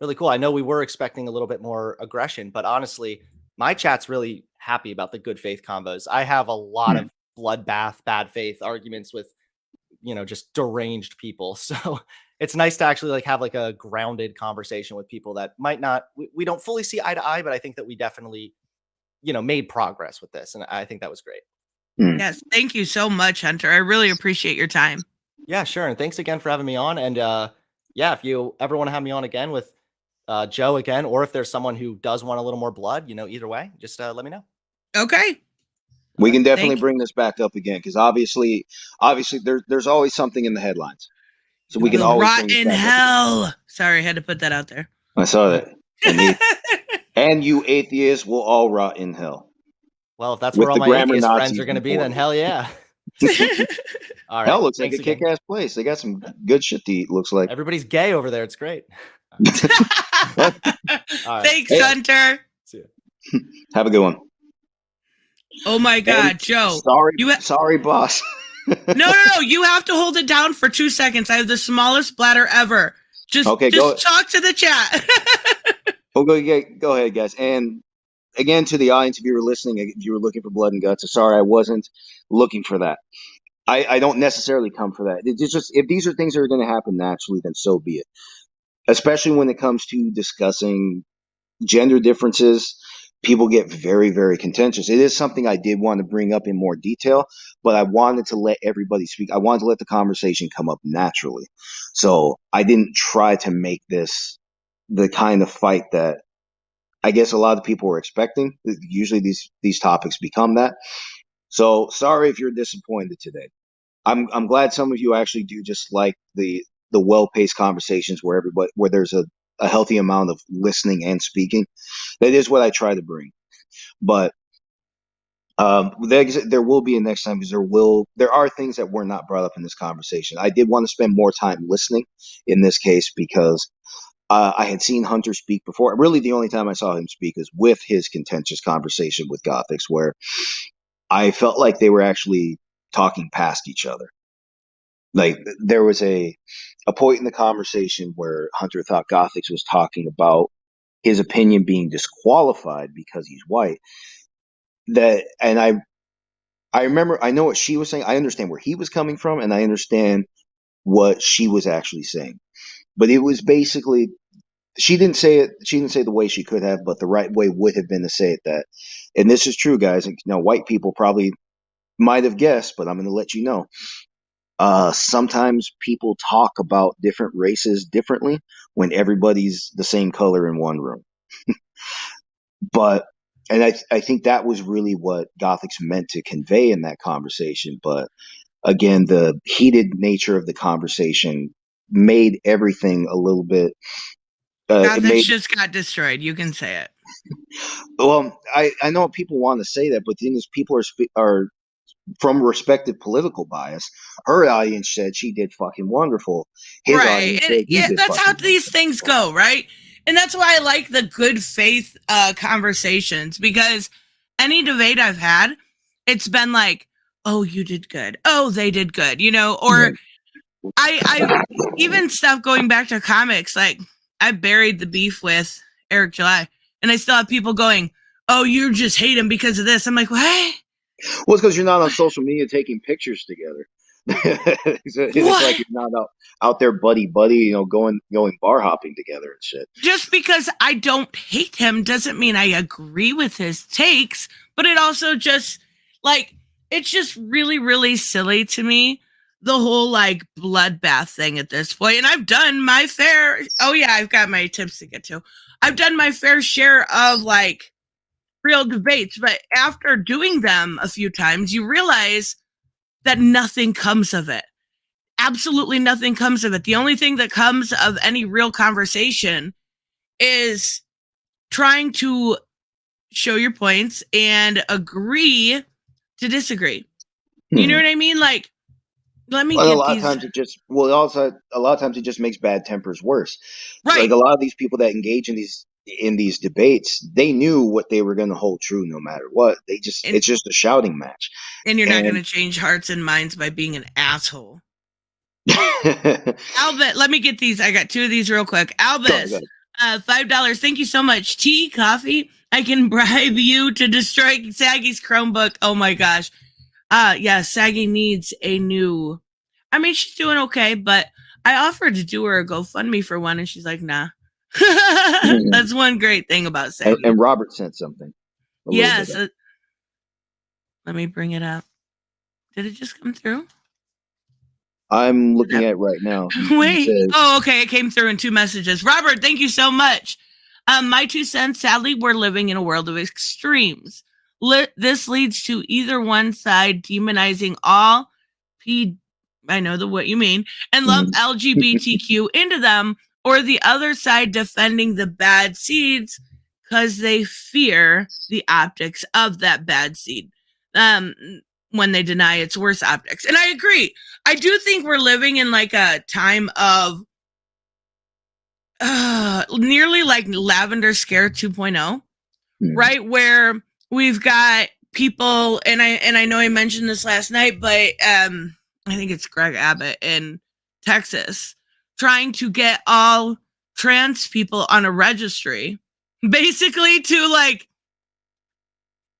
really cool. I know we were expecting a little bit more aggression, but honestly, my chat's really happy about the good faith combos. I have a lot of bloodbath, bad faith arguments with, just deranged people. So it's nice to actually have a grounded conversation with people that might not, we don't fully see eye to eye, but I think that we definitely, made progress with this. And I think that was great. Yes. Thank you so much, Hunter. I really appreciate your time. Yeah, sure. And thanks again for having me on. And yeah, if you ever want to have me on again with Joe again, or if there's someone who does want a little more blood, either way, just let me know. Okay. We can definitely Thank- bring this back up again because obviously, there's always something in the headlines, so we can will always rot bring this in back up hell. Sorry, I had to put that out there. again. I saw that, and you atheists will all rot in hell. Well, if that's With where all the my grammar atheist friends Nazis are going to be, before then you. hell yeah. All right. Hell looks like Thanks a again. kick-ass place. They got some good shit to eat. Looks like. Everybody's gay over there. It's great. All right. Thanks, Hey. Hunter. See ya. Have a good one. Oh my God, Joe. Sorry, boss. No. You have to hold it down for 2 seconds. I have the smallest bladder ever. Just talk to the chat. Oh, go ahead, guys. And again, to the audience, if you were listening, if you were looking for blood and guts, sorry, I wasn't looking for that. I don't necessarily come for that. It's just if these are things that are going to happen naturally, then so be it. Especially when it comes to discussing gender differences, people get very, very contentious. It is something I did want to bring up in more detail, but I wanted to let everybody speak. I wanted to let the conversation come up naturally. So I didn't try to make this the kind of fight that I guess a lot of people were expecting. Usually these topics become that. So sorry if you're disappointed today. I'm glad some of you actually do just like the well-paced conversations where there's a healthy amount of listening and speaking. That is what I try to bring. But there will be a next time because there are things that were not brought up in this conversation. I did want to spend more time listening in this case because I had seen Hunter speak before. Really, the only time I saw him speak is with his contentious conversation with Gothics, where I felt like they were actually talking past each other. Like there was a point in the conversation where Hunter thought Gothics was talking about his opinion being disqualified because he's white. And I remember, I know what she was saying. I understand where he was coming from, and I understand what she was actually saying. But it was basically, she didn't say it. She didn't say the way she could have, but the right way would have been to say it that. And this is true, guys. White people probably might have guessed, but I'm going to let you know. Sometimes people talk about different races differently when everybody's the same color in one room. And I think that was really what Gothics meant to convey in that conversation. But again, the heated nature of the conversation made everything a little bit. Gothics just got destroyed. You can say it. Well, I know people want to say that, but the thing is, people are from respective political bias. Her audience said she did fucking wonderful. His audience said he did that's how wonderful. these things go, right? And that's why I like the good faith conversations, because any debate I've had, it's been like, oh, you did good. Oh, they did good, or I even stuff going back to comics, like I buried the beef with Eric July, and I still have people going, oh, you just hate him because of this. I'm like, what? Well, it's because you're not on social media taking pictures together. It's like you're not out there buddy, going bar hopping together and shit. Just because I don't hate him doesn't mean I agree with his takes, but it also just it's just really, really silly to me, the whole bloodbath thing at this point. And I've done my fair. Oh yeah, I've got my tips to get to. I've done my fair share of real debates, but after doing them a few times, you realize that nothing comes of it. Absolutely nothing comes of it. The only thing that comes of any real conversation is trying to show your points and agree to disagree. You know what I mean? Let me get a lot these. of times a lot of times it just makes bad tempers worse. Right. Like a lot of these people that engage in these debates, they knew what they were going to hold true no matter what. It's just a shouting match. And you're not going to change hearts and minds by being an asshole. Albus, let me get these. I got two of these real quick. Albus, $5. Thank you so much. Tea, coffee. I can bribe you to destroy Saggy's Chromebook. Oh my gosh. Yeah, Saggy needs a new. I mean, she's doing okay, but I offered to do her a GoFundMe for one, and she's like, nah. That's one great thing about Saggy. And Robert sent something. Yes. Let me bring it up. Did it just come through? I'm looking at it right now. Wait. Oh, okay. It came through in 2 messages. Robert, thank you so much. My 2 cents. Sadly, we're living in a world of extremes. This leads to either one side demonizing all I know what you mean, and lump LGBTQ into them, or the other side defending the bad seeds because they fear the optics of that bad seed when they deny its worst optics. And I agree. I do think we're living in like a time of nearly like Lavender Scare 2.0, right? Where we've got people, and I know I mentioned this last night, but I think it's Greg Abbott in Texas trying to get all trans people on a registry, basically to like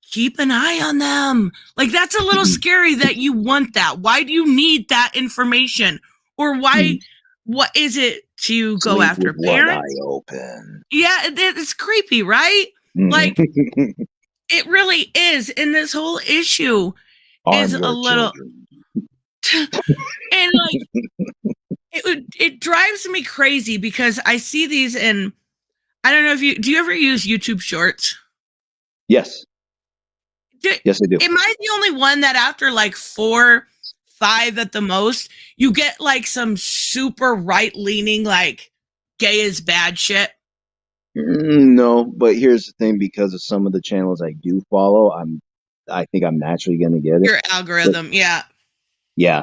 keep an eye on them. Like, that's a little scary that you want that. Why do you need that information? Or why, what is it to go Sleep after with parents? one eye open. Yeah, it's creepy, right? Like, it really is. And this whole issue is a little, and like, it drives me crazy because I see these and I don't know if do you ever use YouTube Shorts? Yes. Yes, I do. Am I the only one that after like 4, 5 at the most, you get like some super right leaning, like gay is bad shit? No, but here's the thing: because of some of the channels I do follow, I think I'm naturally going to get it. Your algorithm, but, yeah. Yeah.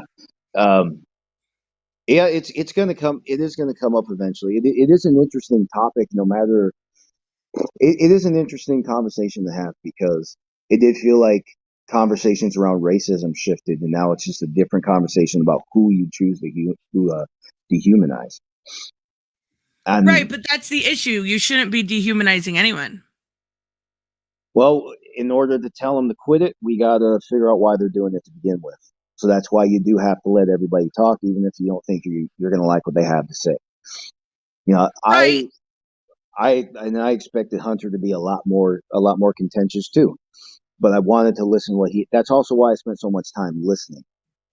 Yeah, it's going to come. It is going to come up eventually. It is an interesting topic, no matter. It is an interesting conversation to have because it did feel like conversations around racism shifted, and now it's just a different conversation about who you choose to dehumanize. Right, but that's the issue. You shouldn't be dehumanizing anyone. Well, in order to tell them to quit it, we got to figure out why they're doing it to begin with. So that's why you do have to let everybody talk, even if you don't think you're going to like what they have to say. You know, right. I expected Hunter to be a lot more contentious too, but I wanted to listen to what that's also why I spent so much time listening.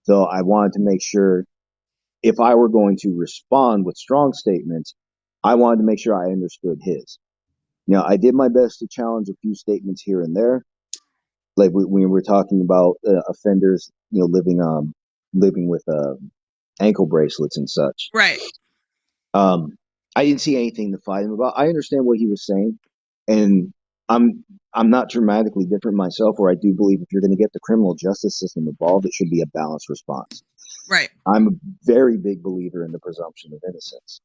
So I wanted to make sure if I were going to respond with strong statements, I wanted to make sure I understood his. You know, I did my best to challenge a few statements here and there. Like we were talking about offenders, you know, living with ankle bracelets and such. Right. I didn't see anything to fight him about. I understand what he was saying, and I'm not dramatically different myself. Where I do believe if you're going to get the criminal justice system involved, it should be a balanced response. Right. I'm a very big believer in the presumption of innocence,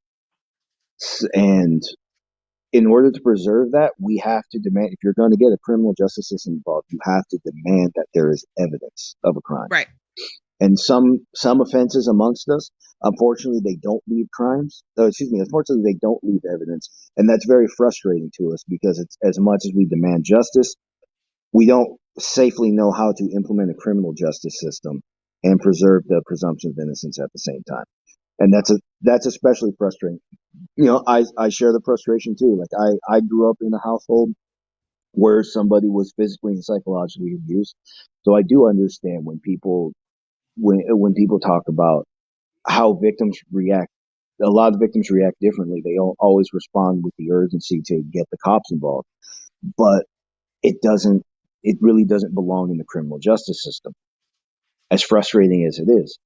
and in order to preserve that, we have to demand, if you're going to get a criminal justice system involved, you have to demand that there is evidence of a crime. Right. And some offenses amongst us, unfortunately, they don't leave crimes. Unfortunately, they don't leave evidence. And that's very frustrating to us because it's, as much as we demand justice, we don't safely know how to implement a criminal justice system and preserve the presumption of innocence at the same time. And that's especially frustrating. You know, I share the frustration too. Like I grew up in a household where somebody was physically and psychologically abused. So I do understand when people talk about how victims react. A lot of victims react differently. They don't always respond with the urgency to get the cops involved. But it really doesn't belong in the criminal justice system. As frustrating as it is,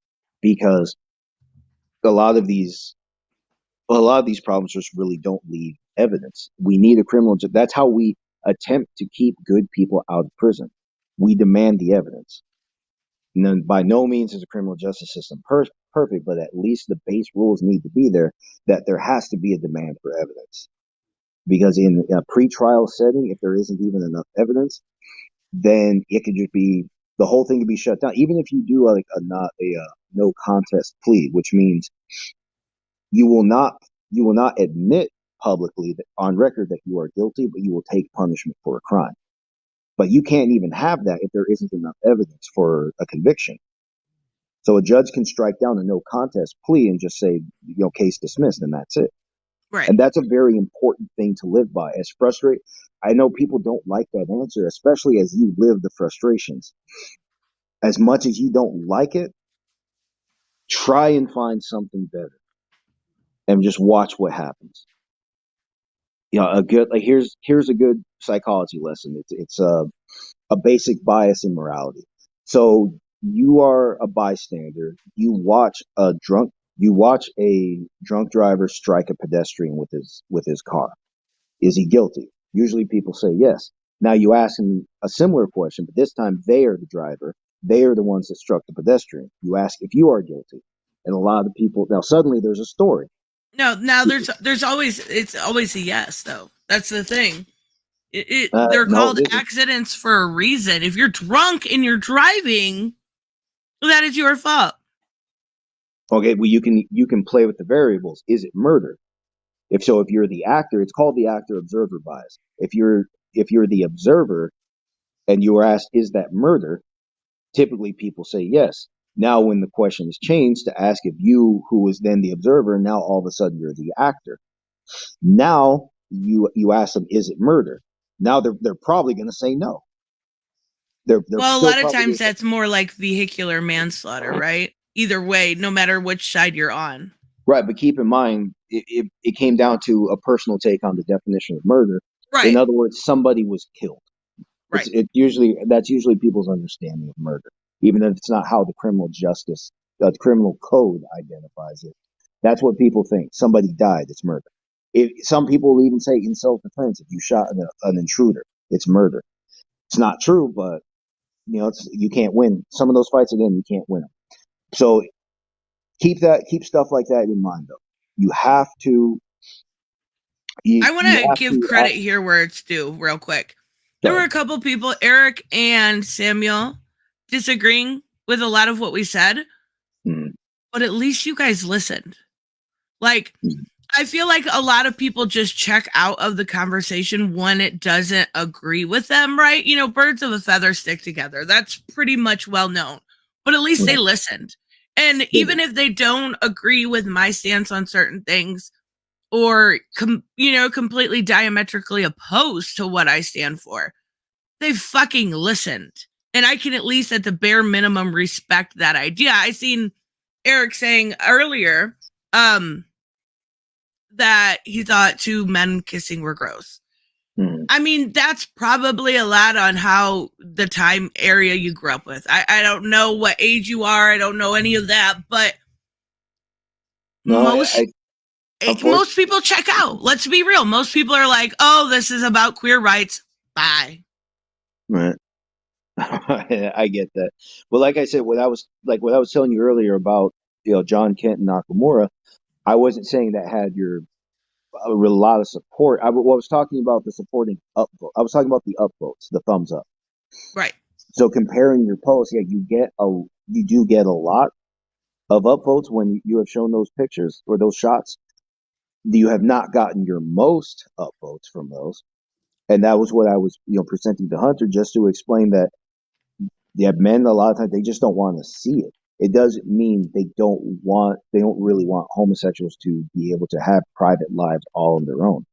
because a lot of these problems just really don't leave evidence. We need a criminal. That's how we attempt to keep good people out of prison. We demand the evidence. And then by no means is a criminal justice system perfect, but at least the base rules need to be there, that there has to be a demand for evidence. Because in a pretrial setting, if there isn't even enough evidence, then it could just be, the whole thing could be shut down. Even if you do like a no contest plea, which means you will not admit publicly that, on record, that you are guilty, but you will take punishment for a crime. But you can't even have that if there isn't enough evidence for a conviction. So a judge can strike down a no contest plea and just say, you know, case dismissed, and that's it. Right. And that's a very important thing to live by. As frustrating, I know people don't like that answer, especially as you live the frustrations. As much as you don't like it, try and find something better and just watch what happens. You know, a good, like, here's a good psychology lesson. a basic bias in morality. So you are a bystander. You watch a drunk driver strike a pedestrian with his car. Is he guilty? Usually people say yes. Now you ask him a similar question, but this time they are the driver. They are the ones that struck the pedestrian. You ask if you are guilty. And a lot of the people, now suddenly there's a story. No, now there's always it's always a yes though. That's the thing. They're No, called accidents for a reason. If you're drunk and you're driving, that is your fault. okay, well you can play with the variables. Is it murder? If you're the actor, it's called the actor observer bias. If you're the observer and you are asked, is that murder? Typically people say yes. Now when the question is changed to ask if you, who was then the observer, now all of a sudden you're the actor. Now you ask them, is it murder? Now they're probably going to say no. They're Well, a still lot of probably times gonna that's more like vehicular manslaughter, right? Either way, no matter which side you're on. right, but keep in mind it came down to a personal take on the definition of murder. In Right, other words, somebody was killed. right. That's usually people's understanding of murder, even if it's not how the criminal code identifies it. That's what people think. Somebody died. It's murder. Some people will even say in self-defense, if you shot an intruder, it's murder. It's not true, but you can't win some of those fights. Again, you can't win them. So keep stuff like that in mind, though. You have to. I want You to have give to credit ask, here where it's due, real quick. There were sorry. a couple people, Eric and Samuel, disagreeing with a lot of what we said, Hmm. but at least you guys listened. Like, Hmm. I feel like a lot of people just check out of the conversation when it doesn't agree with them, right? You know, birds of a feather stick together. That's pretty much well known. But at least they Right. listened. And even if they don't agree with my stance on certain things or completely diametrically opposed to what I stand for, they fucking listened. And I can at least at the bare minimum respect that idea. I seen Eric saying earlier, that he thought two men kissing were gross. Hmm. I mean, that's probably a lot on how the time area you grew up with. I don't know what age you are. I don't know any of that, but No, most people check out. Let's be real. Most people are like, "Oh, this is about queer rights." Bye. right. I get that. Well, like I said, what I was telling you earlier about John Kent and Nakamura, I wasn't saying that had a lot of support. Was talking about the supporting upvote. I was talking about the upvotes, the thumbs up. Right. So comparing your posts, yeah, you do get a lot of upvotes when you have shown those pictures or those shots. You have not gotten your most upvotes from those, and that was what I was presenting to Hunter just to explain that. Yeah, men a lot of times they just don't want to see it. It doesn't mean they don't really want homosexuals to be able to have private lives all on their own.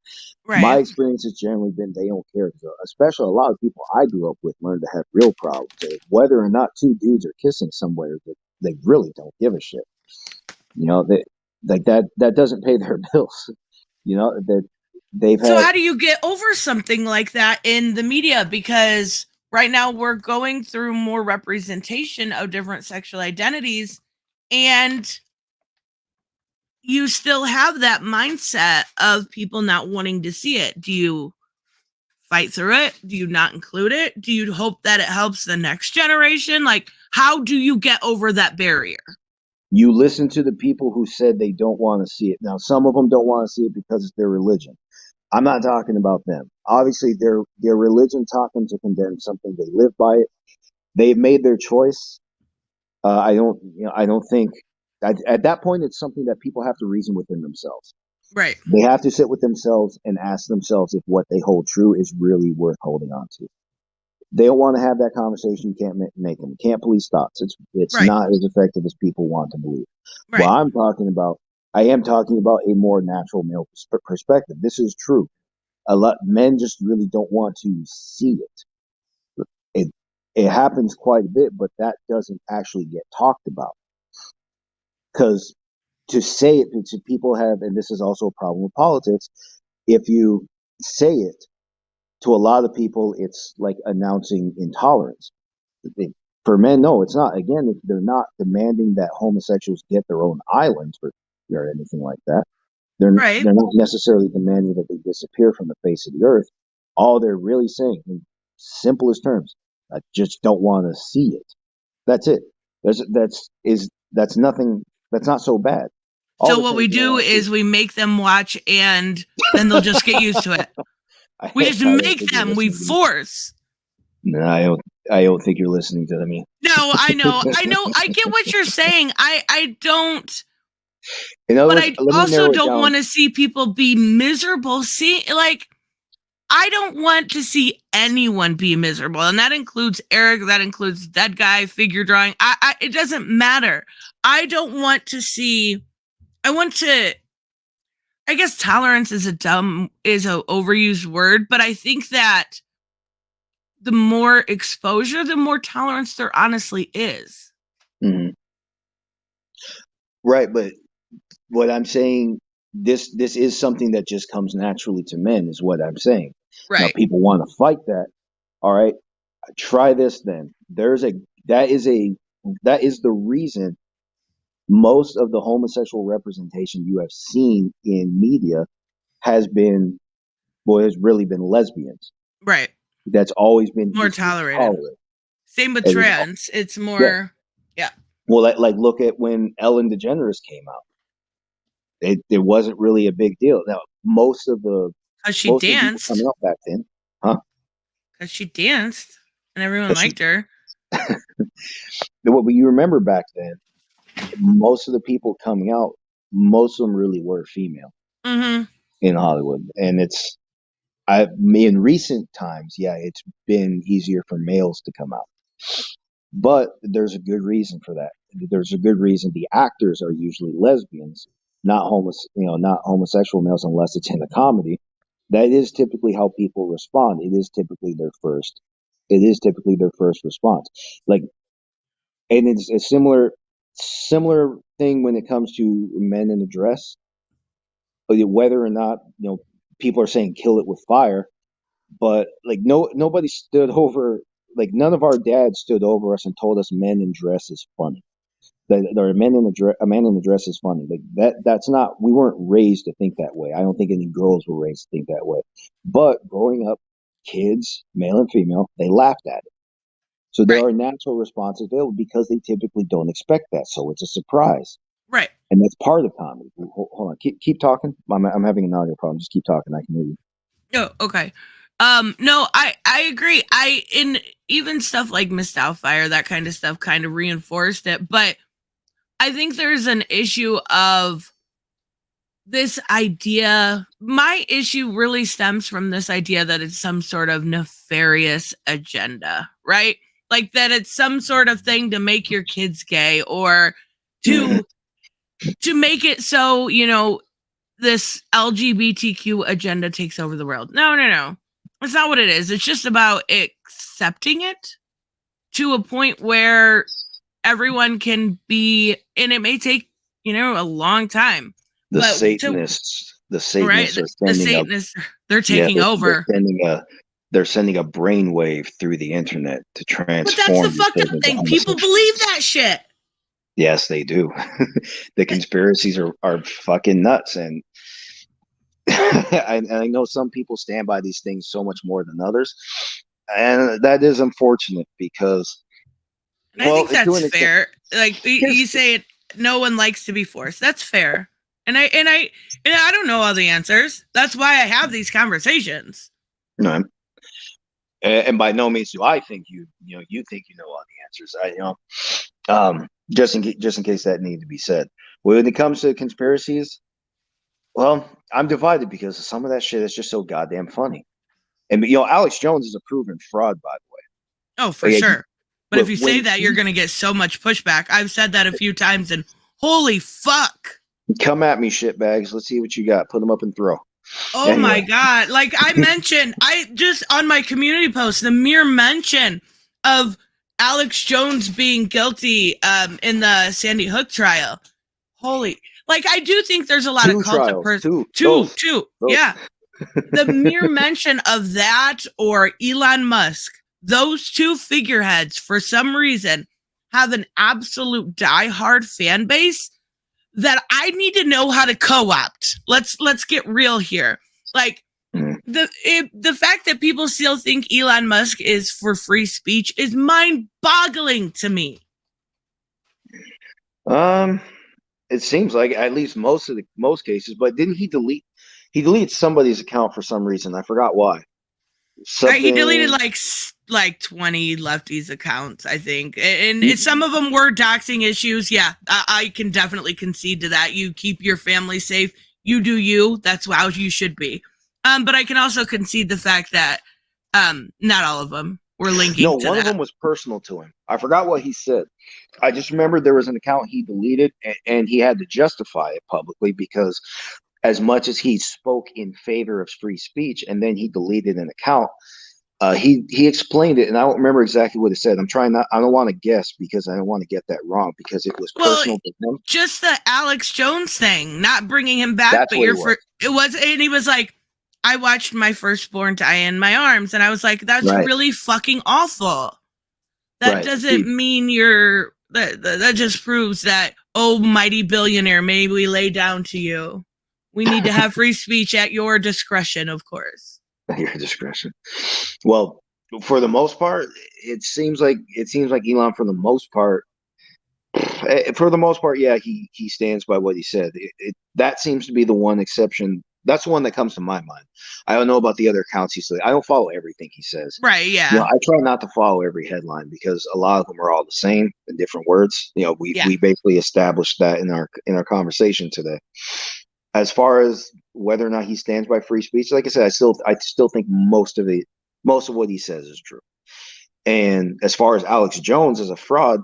My Right. experience has generally been they don't care. Especially a lot of people I grew up with learned to have real problems. Whether or not two dudes are kissing somewhere, they really don't give a shit. They like that doesn't pay their bills. That they've So had. how do you get over something like that in the media? Because right now we're going through more representation of different sexual identities, and you still have that mindset of people not wanting to see it. Do you fight through it? Do you not include it? Do you hope that it helps the next generation? Like, how do you get over that barrier? You listen to the people who said they don't want to see it. Now, some of them don't want to see it because it's their religion. I'm not talking about them. Obviously, their religion taught them to condemn something. They live by it. They've made their choice. I don't think at that point it's something that people have to reason within themselves. Right. They have to sit with themselves and ask themselves if what they hold true is really worth holding on to. They don't want to have that conversation. You can't make them. You can't police thoughts. It's Right. not as effective as people want to believe. Right. Well, I am talking about a more natural male perspective. This is true. A lot men just really don't want to see it. It happens quite a bit, but that doesn't actually get talked about because to say it to people and this is also a problem with politics. If you say it to a lot of people, it's like announcing intolerance. For men, no, it's not. Again, they're not demanding that homosexuals get their own islands or anything like that. Right. They're not necessarily demanding that they disappear from the face of the earth. All they're really saying, in simplest terms, I just don't want to see it. That's it. That's nothing. That's not so bad. So what we do is we make them watch, and then they'll just get used to it. We just make them. We force. No, I don't think you're listening to me. No, I know. I get what you're saying. I don't. But I also don't want to see people be miserable. See, like, I don't want to see anyone be miserable, and that includes Eric. That includes that guy figure drawing. It doesn't matter. I don't want to see. I want to. I guess tolerance is a overused word, but I think that the more exposure, the more tolerance there honestly is. Mm-hmm. Right, but what I'm saying, this is something that just comes naturally to men, is what I'm saying. Right. Now, people want to fight that. All right, try this then. That is the reason most of the homosexual representation you have seen in media has really been lesbians. Right. That's always been more tolerated. Same with trans. It's more, yeah. Well, like look at when Ellen DeGeneres came out. It wasn't really a big deal. Now, most of the she danced coming up back then, huh? Because she danced and everyone liked her. What you remember back then, most of the people coming out, most of them really were female in Hollywood, and in recent times, it's been easier for males to come out, but there's a good reason for that. There's a good reason. The actors are usually lesbians, not homosexual males, unless it's in a comedy. That is typically how people respond. It is typically their first response. Like, and it's a similar thing when it comes to men in a dress. Whether or not people are saying kill it with fire, but like nobody stood over. Like, none of our dads stood over us and told us men in dress is funny. That a man in a dress is funny. Like that's not. We weren't raised to think that way. I don't think any girls were raised to think that way. But growing up, kids, male and female, they laughed at it. So there are natural responses there because they typically don't expect that. So it's a surprise. Right. And that's part of comedy. Hold on. Keep talking. I'm having an audio problem. Just keep talking. I can hear you. Oh, okay. No, I agree. In even stuff like Miss Doubtfire, that kind of stuff kind of reinforced it. But I think there's an issue of this idea. My issue really stems from this idea that it's some sort of nefarious agenda, right? Like that it's some sort of thing to make your kids gay or to make it so, this LGBTQ agenda takes over the world. No. That's not what it is. It's just about accepting it to a point where everyone can be, and it may take, a long time. The Satanists are they're taking over. They're sending a brainwave through the internet to transform. But that's the fucked up thing. People believe that shit. Yes, they do. The conspiracies are fucking nuts, and I know some people stand by these things so much more than others, and that is unfortunate because. I think that's fair. Like you say, it, no one likes to be forced. That's fair, and I don't know all the answers. That's why I have these conversations. No, and by no means do I think you think you know all the answers. Just in case that needed to be said. When it comes to conspiracies, well, I'm divided because some of that shit is just so goddamn funny. And Alex Jones is a proven fraud, by the way. Oh, for sure. But if you say that, you're going to get so much pushback. I've said that a few times, and holy fuck. Come at me, shitbags. Let's see what you got. Put them up and throw. Oh, anyway. My God. Like I mentioned, I just on my community post, the mere mention of Alex Jones being guilty in the Sandy Hook trial. Holy. Like, I do think there's a lot of cult of person. Two. Yeah. The mere mention of that or Elon Musk, those two figureheads, for some reason, have an absolute diehard fan base that I need to know how to co-opt. Let's get real here. Like the fact that people still think Elon Musk is for free speech is mind-boggling to me. It seems like at least most cases, but didn't he deleted somebody's account for some reason? I forgot why. He deleted like 20 lefties accounts, I think, and some of them were doxing issues. Yeah, I can definitely concede to that. You keep your family safe. You do you. That's how you should be. But I can also concede the fact that not all of them were linking. No, one of them was personal to him. I forgot what he said. I just remembered there was an account he deleted, and he had to justify it publicly because as much as he spoke in favor of free speech, and then he deleted an account, he explained it, and I don't remember exactly what it said. I don't want to guess because I don't want to get that wrong because it was personal to him. Just the Alex Jones thing, not bringing him back, That's but it was, and he was like, I watched my firstborn die in my arms, and I was like, that's really fucking awful. That doesn't mean that just proves that, oh, mighty billionaire, maybe we lay down to you. We need to have free speech at your discretion, of course. At your discretion. Well, for the most part, it seems like Elon, for the most part, yeah, he stands by what he said. That seems to be the one exception. That's the one that comes to my mind. I don't know about the other accounts he says. I don't follow everything he says. Right, yeah. I try not to follow every headline because a lot of them are all the same in different words. We basically established that in our conversation today. As far as whether or not he stands by free speech, like I said, I still think most of what he says is true. And as far as Alex Jones as a fraud,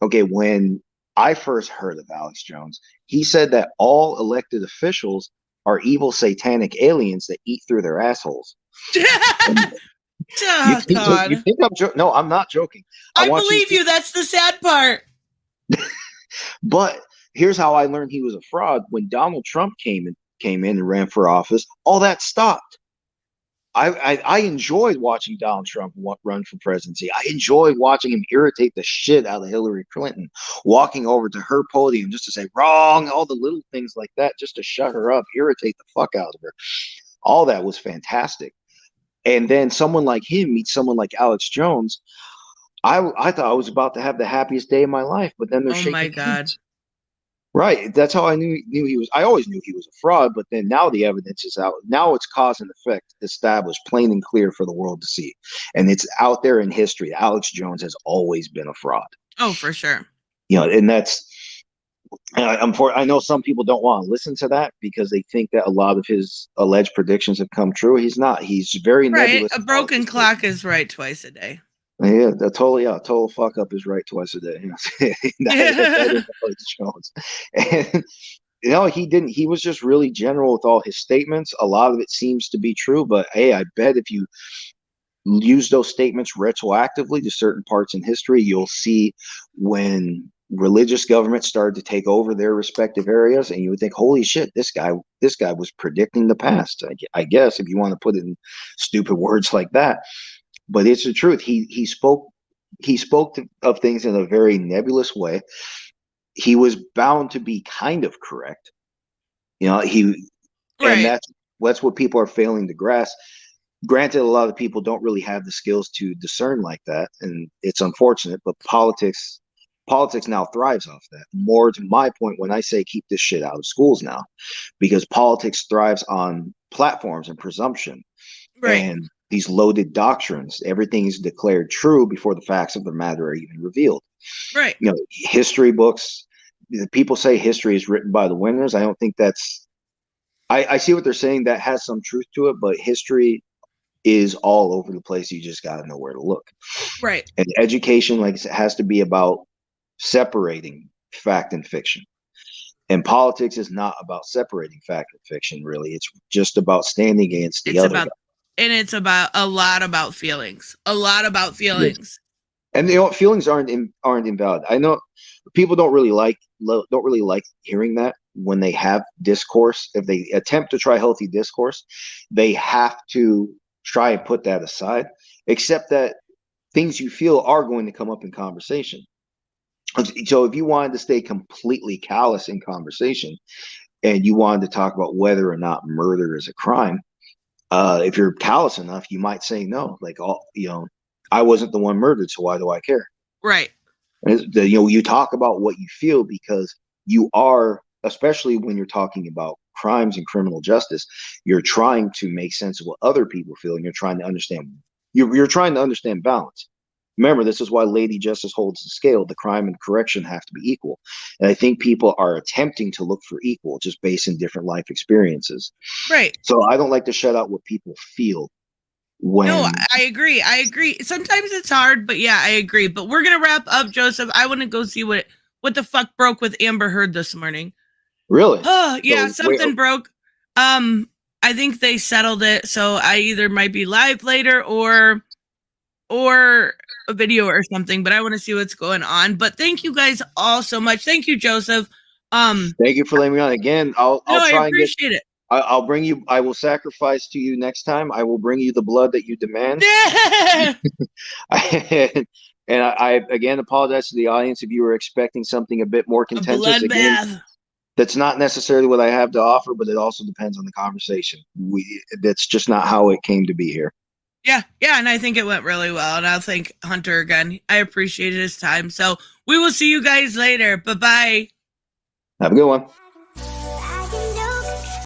okay, when I first heard of Alex Jones, he said that all elected officials are evil satanic aliens that eat through their assholes. God. You think I'm joking? No, I'm not joking. I believe you. That's the sad part. But here's how I learned he was a fraud. When Donald Trump came in and ran for office, all that stopped. I enjoyed watching Donald Trump run for presidency. I enjoyed watching him irritate the shit out of Hillary Clinton, walking over to her podium just to say wrong, all the little things like that, just to shut her up, irritate the fuck out of her. All that was fantastic. And then someone like him meets someone like Alex Jones. I thought I was about to have the happiest day of my life, but then they're shaking hands. Oh my God. Right. That's how I knew he was. I always knew he was a fraud, but then now the evidence is out. Now it's cause and effect established, plain and clear for the world to see. And it's out there in history. Alex Jones has always been a fraud. Oh, for sure. And that's, I know some people don't want to listen to that because they think that a lot of his alleged predictions have come true. He's not. He's very nebulous. A broken clock is right twice a day. Yeah, total fuck up is right twice a day. That is Alex Jones. And he was just really general with all his statements. A lot of it seems to be true, but hey, I bet if you use those statements retroactively to certain parts in history, you'll see when religious governments started to take over their respective areas, and you would think, holy shit, this guy was predicting the past. I guess if you want to put it in stupid words like that. But it's the truth. He spoke of things in a very nebulous way. He was bound to be kind of correct. And that's what people are failing to grasp. Granted, a lot of people don't really have the skills to discern like that, and it's unfortunate, but politics now thrives off that. More to my point when I say keep this shit out of schools now, because politics thrives on platforms and presumption. Right. And these loaded doctrines, everything is declared true before the facts of the matter are even revealed. Right. History books, people say history is written by the winners. I don't think that's, I see what they're saying. That has some truth to it, but history is all over the place. You just got to know where to look. Right. And education, like I said, has to be about separating fact and fiction. And politics is not about separating fact and fiction, really. It's just about standing against the other guy. And it's about a lot about feelings. Yes. And feelings aren't invalid. I know people don't really like hearing that, when they have discourse, if they attempt to try healthy discourse, they have to try and put that aside, except that things you feel are going to come up in conversation. So if you wanted to stay completely callous in conversation and you wanted to talk about whether or not murder is a crime, if you're callous enough, you might say no. Like, I wasn't the one murdered, so why do I care? Right. You talk about what you feel because you are, especially when you're talking about crimes and criminal justice, you're trying to make sense of what other people feel, and you're trying to understand. You're trying to understand balance. Remember, this is why Lady Justice holds the scale. The crime and correction have to be equal. And I think people are attempting to look for equal just based on different life experiences. Right. So I don't like to shut out what people feel when. No, I agree. Sometimes it's hard, but yeah, I agree. But we're gonna wrap up, Joseph. I want to go see what the fuck broke with Amber Heard this morning. Really? Oh, yeah, So, something broke. I think they settled it, so I either might be live later or a video or something, but I want to see what's going on. But thank you guys all so much. Thank you, Joseph. Thank you for letting me on again. I'll try I appreciate it. I'll bring you. I will sacrifice to you next time. I will bring you the blood that you demand. And I again apologize to the audience if you were expecting something a bit more contentious. Again, that's not necessarily what I have to offer, but it also depends on the conversation. That's just not how it came to be here. Yeah, and I think it went really well. And I'll thank Hunter again. I appreciated his time. So we will see you guys later. Bye-bye. Have a good one.